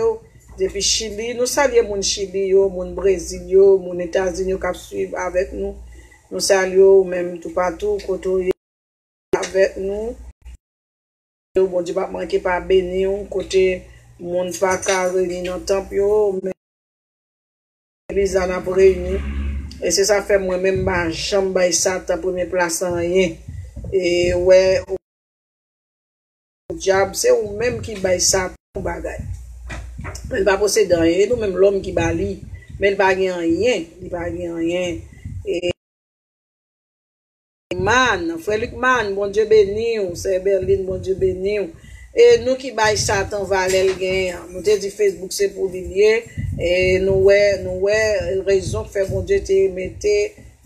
Depuis Chili, nous saluons mon Chili, mon Brésil, mon États-Unis qui suivent avec nous. Nous saluons même tout partout, côté avec nous. Bon Dieu, pas manquer pas bénir, côté mon pas carré dans le temple, mais les en a réuni. Et c'est ça fait moi-même, ma chambre, ça, ta première place en rien. Et ouais, au diable, c'est ou même qui baille ça pour bagaille. Mais il va posséder rien, nous même l'homme qui bali, mais il va gagner rien, il va gagner rien. Et man, Frère Man, bon Dieu béni, c'est Berlin, bon Dieu béni. Et nous qui baille Satan valel gain, nous te dit Facebook c'est pour lier et nous raison fait bon Dieu te mettre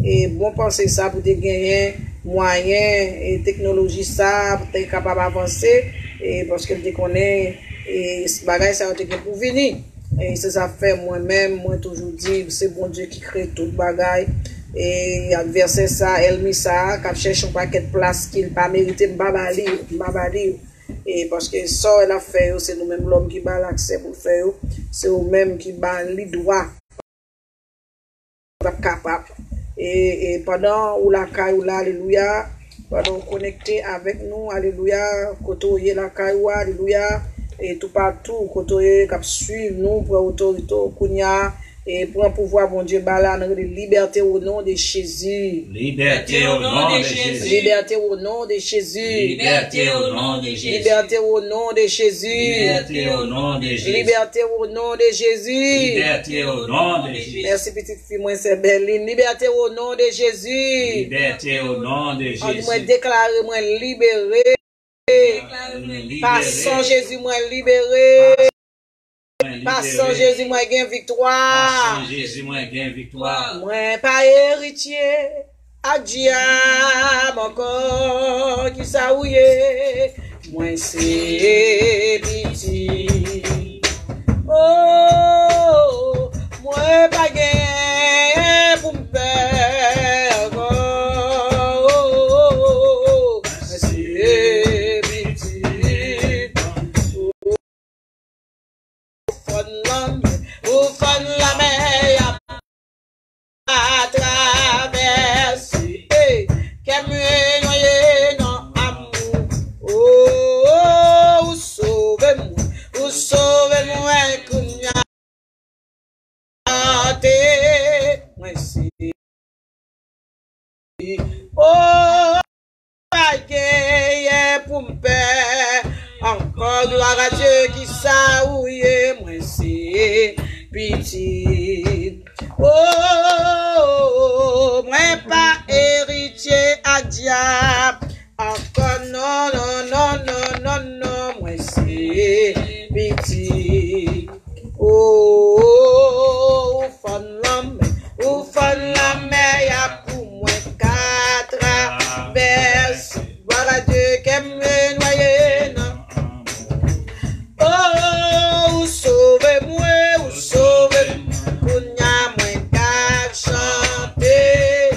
et bon penser ça pour te gagner moyen et technologie ça pour être capable d'avancer et parce que te connaît et ce bagage ça te pour venir et c'est ça fait moi-même moi toujours dire c'est bon Dieu qui crée tout bagage et adversaire ça Elmi ça qui cherche un paquet de place qu'il pas mérité babali. Et parce que ça, elle a fait, c'est nous-mêmes l'homme qui bat l'accès pour faire, c'est nous-mêmes qui bat les droits. Capable. Et pendant où la caille, là, alléluia, pendant connecter avec nous, alléluia, côté la caille, alléluia, et tout partout, côté qui suivre nous pour autorité, et pour un pouvoir, bon Dieu, bala, liberté au nom de Jésus. Liberté au nom de Jésus. Liberté au nom de Jésus. Liberté au nom de Jésus. Liberté au nom de Jésus. Liberté au nom de Jésus. Liberté au nom de Jésus. Liberté au nom de Jésus. Merci petite fille, moi c'est Berlin. Liberté au nom de Jésus. Liberté au nom de Jésus. Moi déclaré, moi libéré. Par son Jésus, moi libéré. Par son Jésus, moi gain victoire. Par son Jésus, moi gain victoire. Moi pas héritier. Adiam encore qui s'aouye. Moi c'est petit. Oh, moi pas gain pour me faire. Oh, c'est petit. Au fond la mer à traverser, qu'elle me noyer dans amour. Oh, sauvez-moi, Kounia. Moi si. Oh, pagaye pour me faire. Encore gloire à Dieu qui s'aouille, moi c'est petit. Oh, moi pas héritier à diable. Encore non, non, non, non, non, non, moi c'est petit. Oh, ou fan la mer, y'a pour moi quatre traverses. Gloire à Dieu qui me noyer, non. Oh, sauvez-moi, pour n'y moins qu'à chanter.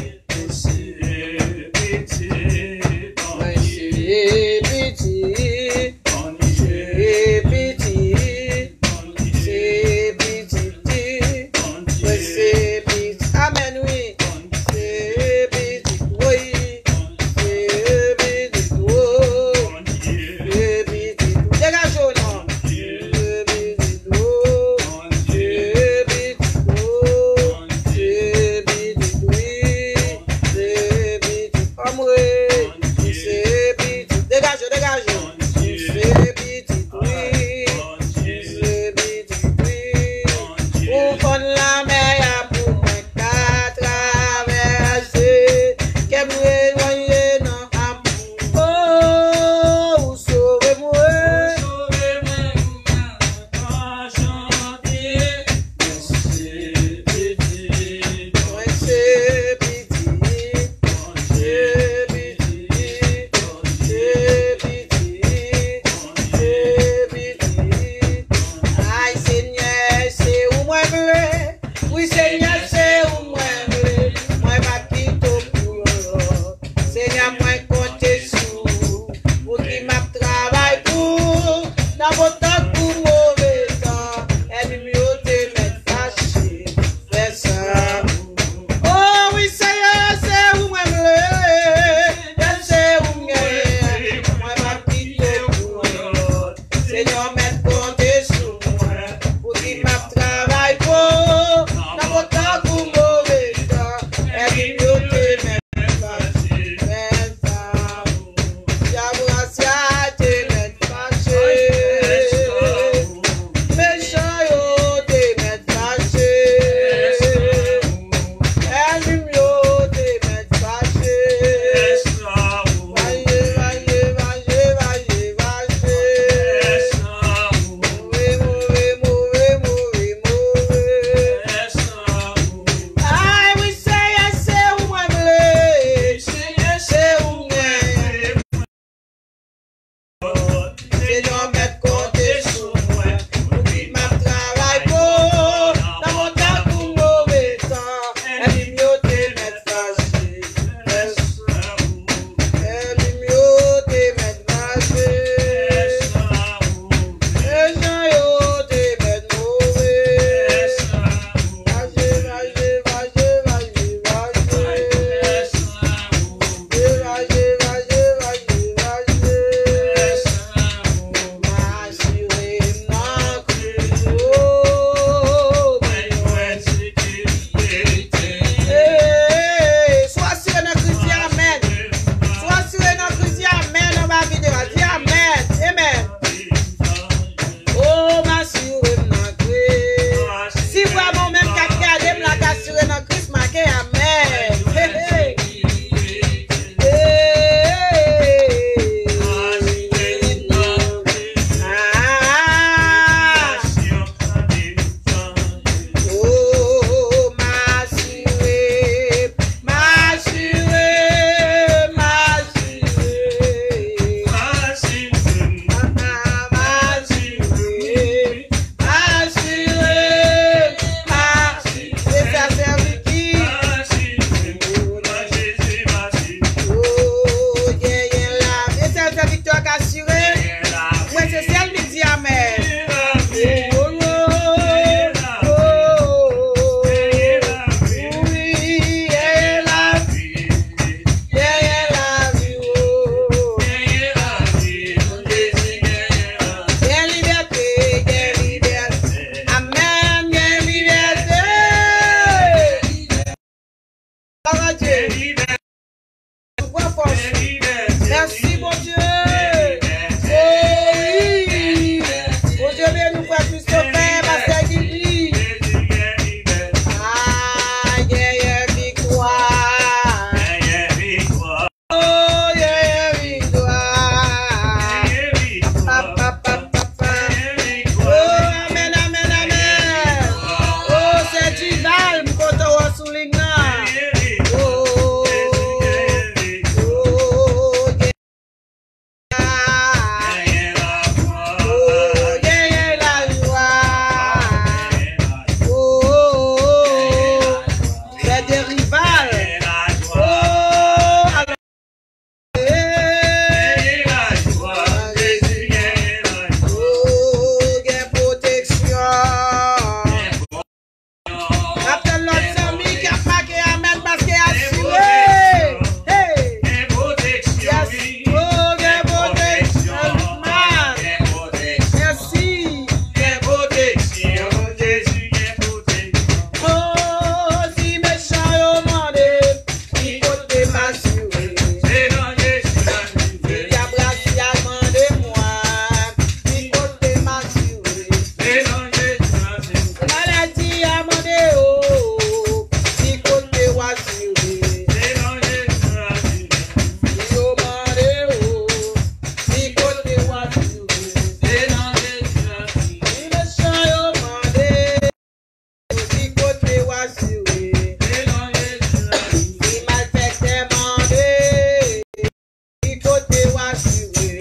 m'assurer.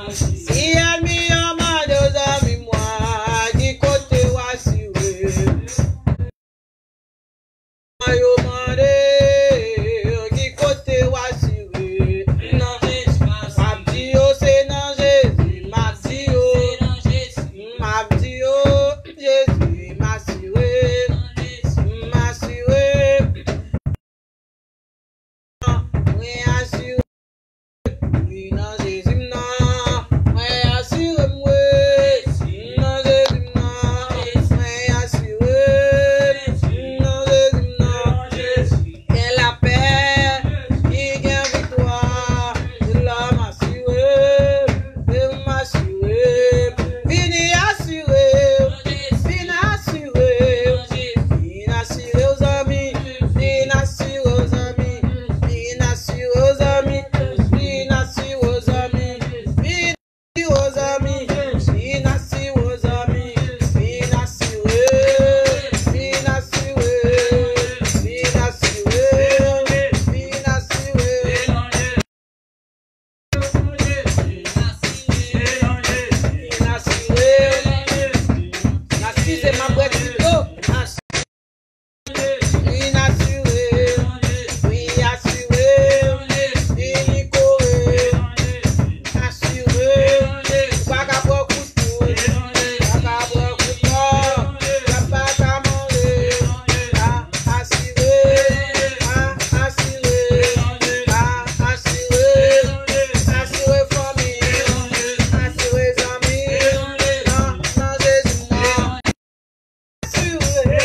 Si elle m'y a mal deux amis, moi, du côté ou assuré. Yo mandé, du côté ou assuré. Non, Mabdi yo, c'est non Jésus. Mabdi yo, Mabdi yo, Jésus m'assuré. M'assuré. Oui, assuré. Oui, non, Jésus, non. Oui, assuré, moi. Non, Jésus, non. Oui, assuré. Non, Jésus, non. Quelle la paix, qui gagne victoire. L'homme assuré, il m'assuré. Vini assuré, vini assuré. Vini assuré aux amis, vini assuré aux amis. Vini assuré aux amis, vini assuré aux amis. Vini aux amis, vini assuré aux amis. Vini assuré, vini assuré. Vini assuré, vini assuré. Nasci c'est ma boîte plutôt. Oui, assuré, oui, assuré, oui, coré, assuré, pas qu'à boire couteau, pas qu'à boire couteau, pas qu'à manger, assuré, assuré famille, assuré amis, non, non, Jésus, non, assuré.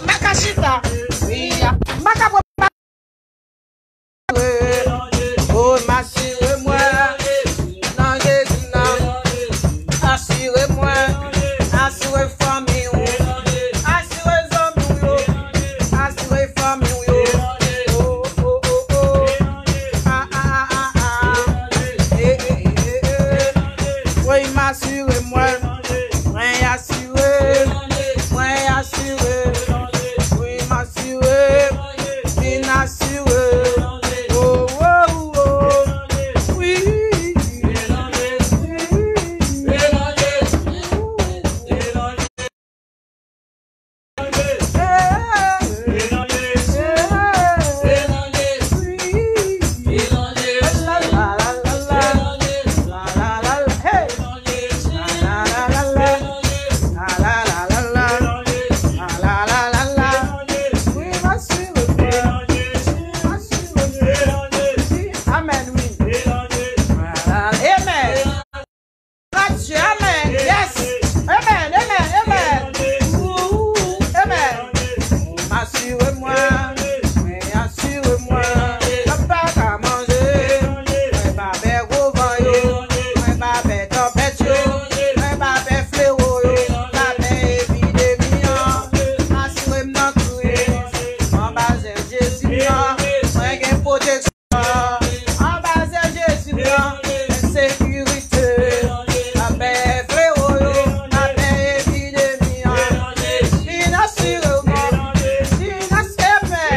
Makashita, oh, m'assurez-moi, non, Jésus, non, assurez-moi, assurez famille, assurez amis, assurez famille, oh, oh, oh, oh, oui, m'assurez-moi, oui, assurez, oui, assurez, oui, m'assurez, bien assuré, oh, oh, oh, oui, Amen, oui. Amen. Amen. Yes. Amen. Amen. Amen. Amen. Assurez-moi. Assurez-moi. Pas qu'à manger. Pas faire gros vent. Pas faire tempête. Pas faire fléau. Pas faire épidémie. Assurez-moi que en bas de Jésus. Moi, j'ai protection. En bas de Jésus. Sécurité. La paix, fléau. La paix, épidémie. Inassuré. Inassuré.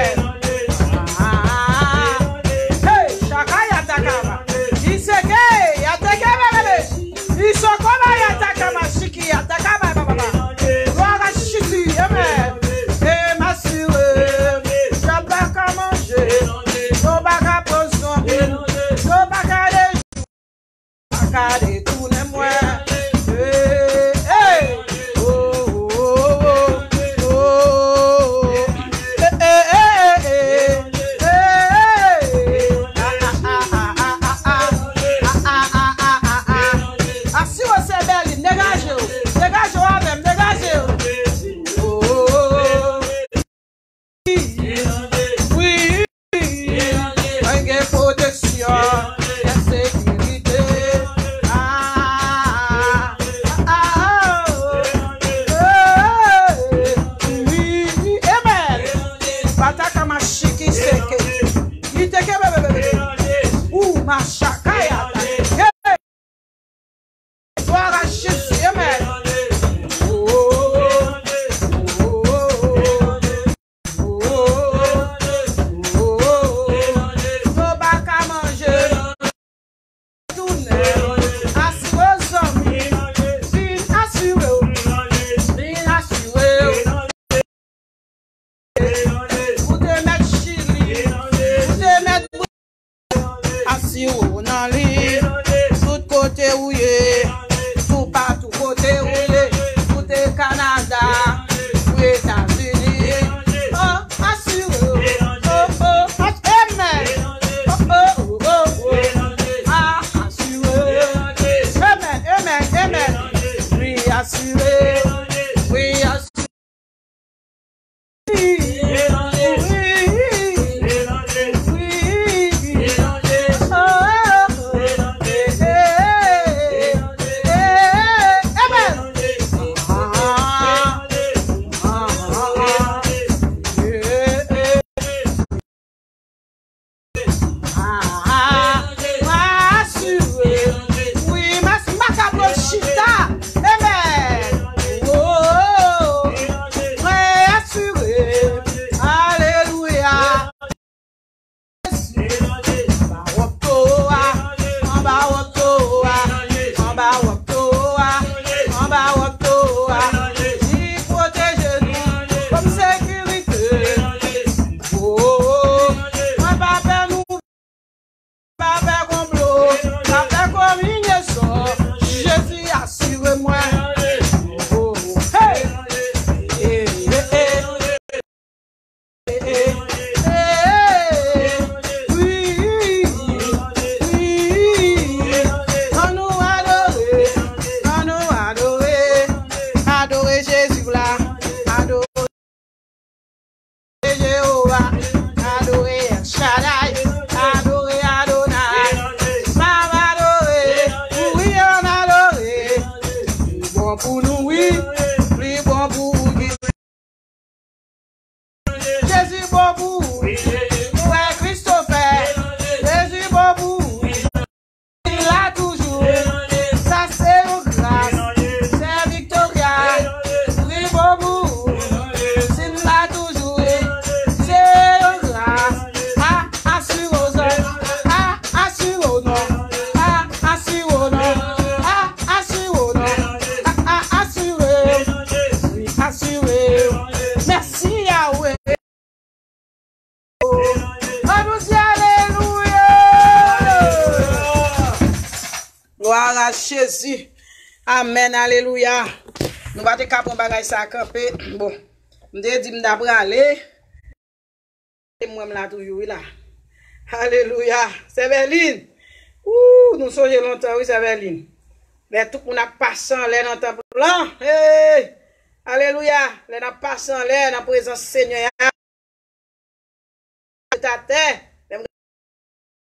assure dans lui. Tout côté où il est, tout partout côté où il est, tout est Canada, tout États-Unis. Oh, assure, amen. Ah, assuré. Amen. Oui, assuré. Oui, assuré. Gloire à Jésus. Amen, alléluia. Nous allons faire un bagage ça camper. Bon, je dis que je vais aller. Moi, je toujours là. Alléluia. C'est Berlin. Nous sommes longtemps, oui, c'est Berlin. Mais tout le monde a passé en l'air dans le temple blanc. Hey! Alléluia. Les n'a passé en l'air dans la présence du Seigneur.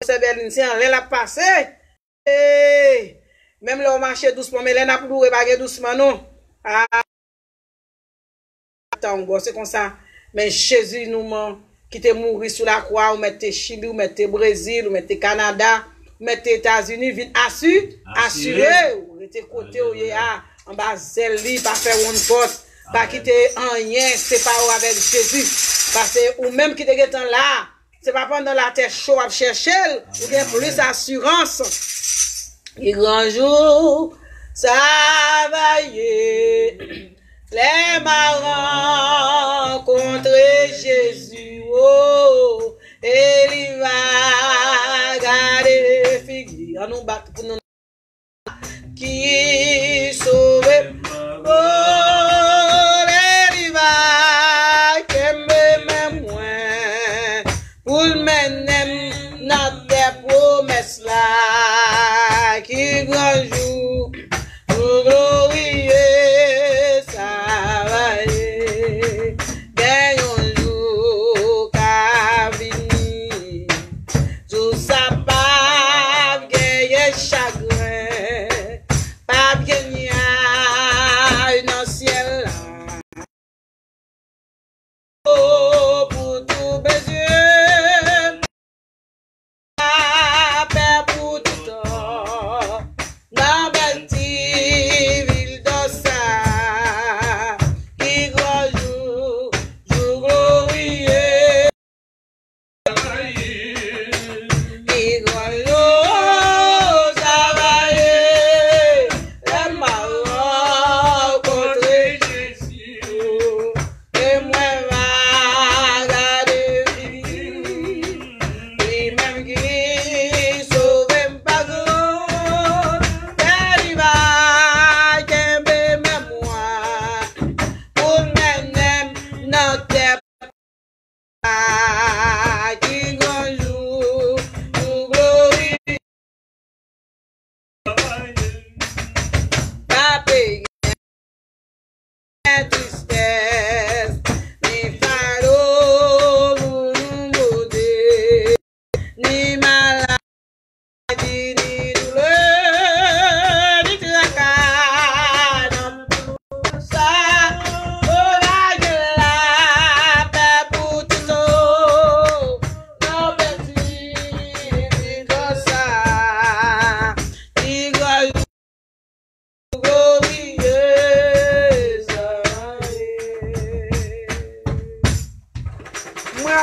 C'est Berlin, c'est en l'air la passé. Hey! Même là, on marche doucement, mais là, on n'a pas doucement, non. Ah! Attends, c'est comme ça. Mais Jésus nous qui te mourir sur la croix, ou mette Chili, ou mette Brésil, ou mette Canada, ou mette États-Unis, vite assuré, ou rete côté où il y a, en bas zèle, pas faire one pot, pas quitter rien, c'est pas avec Jésus, parce que, ou même qui te get là, c'est pas pendant la terre chaud à chercher, ou bien plus assurance. Et grand jour, ça va y est. Les marrons contre Jésus, oh, et il va garder les figues. On nous bat pour nous qui sauve, oh, il va qu'aimer même moins pour mener notre promesse là qui grand jour, nous glorieux.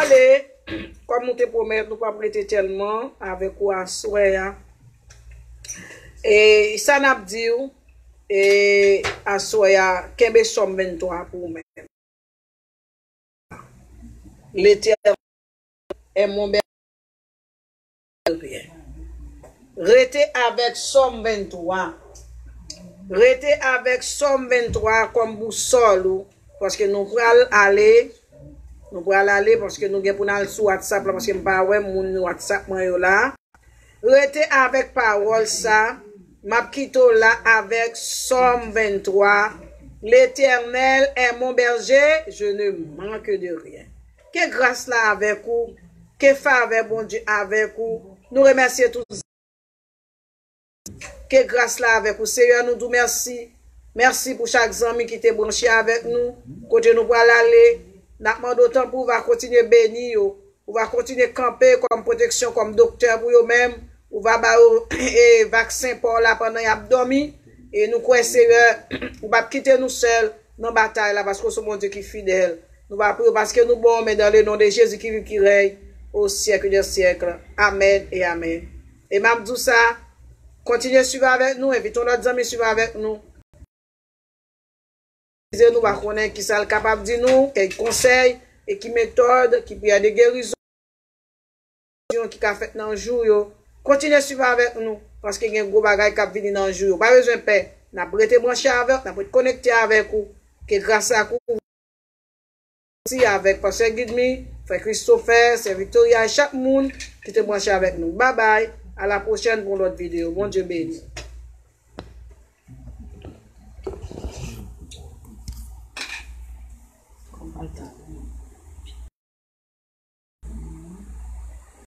aller, comme nous te promettons, nous pas prêter tellement avec ou à soya. Et ça n'a pas dit, et à soya, kembe somme 23 pour moi. L'Éternel est mon berger. Restez avec somme 23. Restez avec somme 23 comme boussole, parce que nous pourrons aller. Nous pourrons aller parce que nous avons aller sur WhatsApp parce que pas ouais mon WhatsApp moi là. Restez avec parole ça. M'a quitté là avec Somme 23. L'Éternel est mon berger, je ne manque de rien. Que grâce là avec vous, que faveur bon Dieu avec vous. Nous remercions tous. Que grâce là avec vous, Seigneur, nous disons merci. Merci pour chaque ami qui était branché avec nous. Côté nous pour aller. Nous demandons d'autant pour va continuer bénir, on va continuer camper comme protection, comme docteur pour eux-mêmes, on va et vaccin pour la pendant y a dormi et nous croyons Seigneur, on va quitter nous seuls dans la bataille là parce que c'est mon Dieu qui est fidèle. Nous va prier parce que nous bon mais dans le nom de Jésus qui vit qui règne au siècle des siècles. Amen et amen. Et m'a dit ça, continuez à suivre avec nous, invitons notre amis à suivre avec nous. Nous va connaître qui est capable de dire nous, quels conseils et qui méthode, qui peut des guérisons qui a fait dans le jour. Continuez à suivre avec nous parce qu'il y a un gros bagage qui a venu dans le jour. Pas besoin de paix. Nous avons été branchés avec, nous avons été connectés avec vous. Que grâce à vous, avec Pasteur Guidmi, Frère Christopher, c'est Victoria et chaque monde qui est branché avec nous. Bye bye. À la prochaine pour l'autre vidéo. Bon Dieu béni.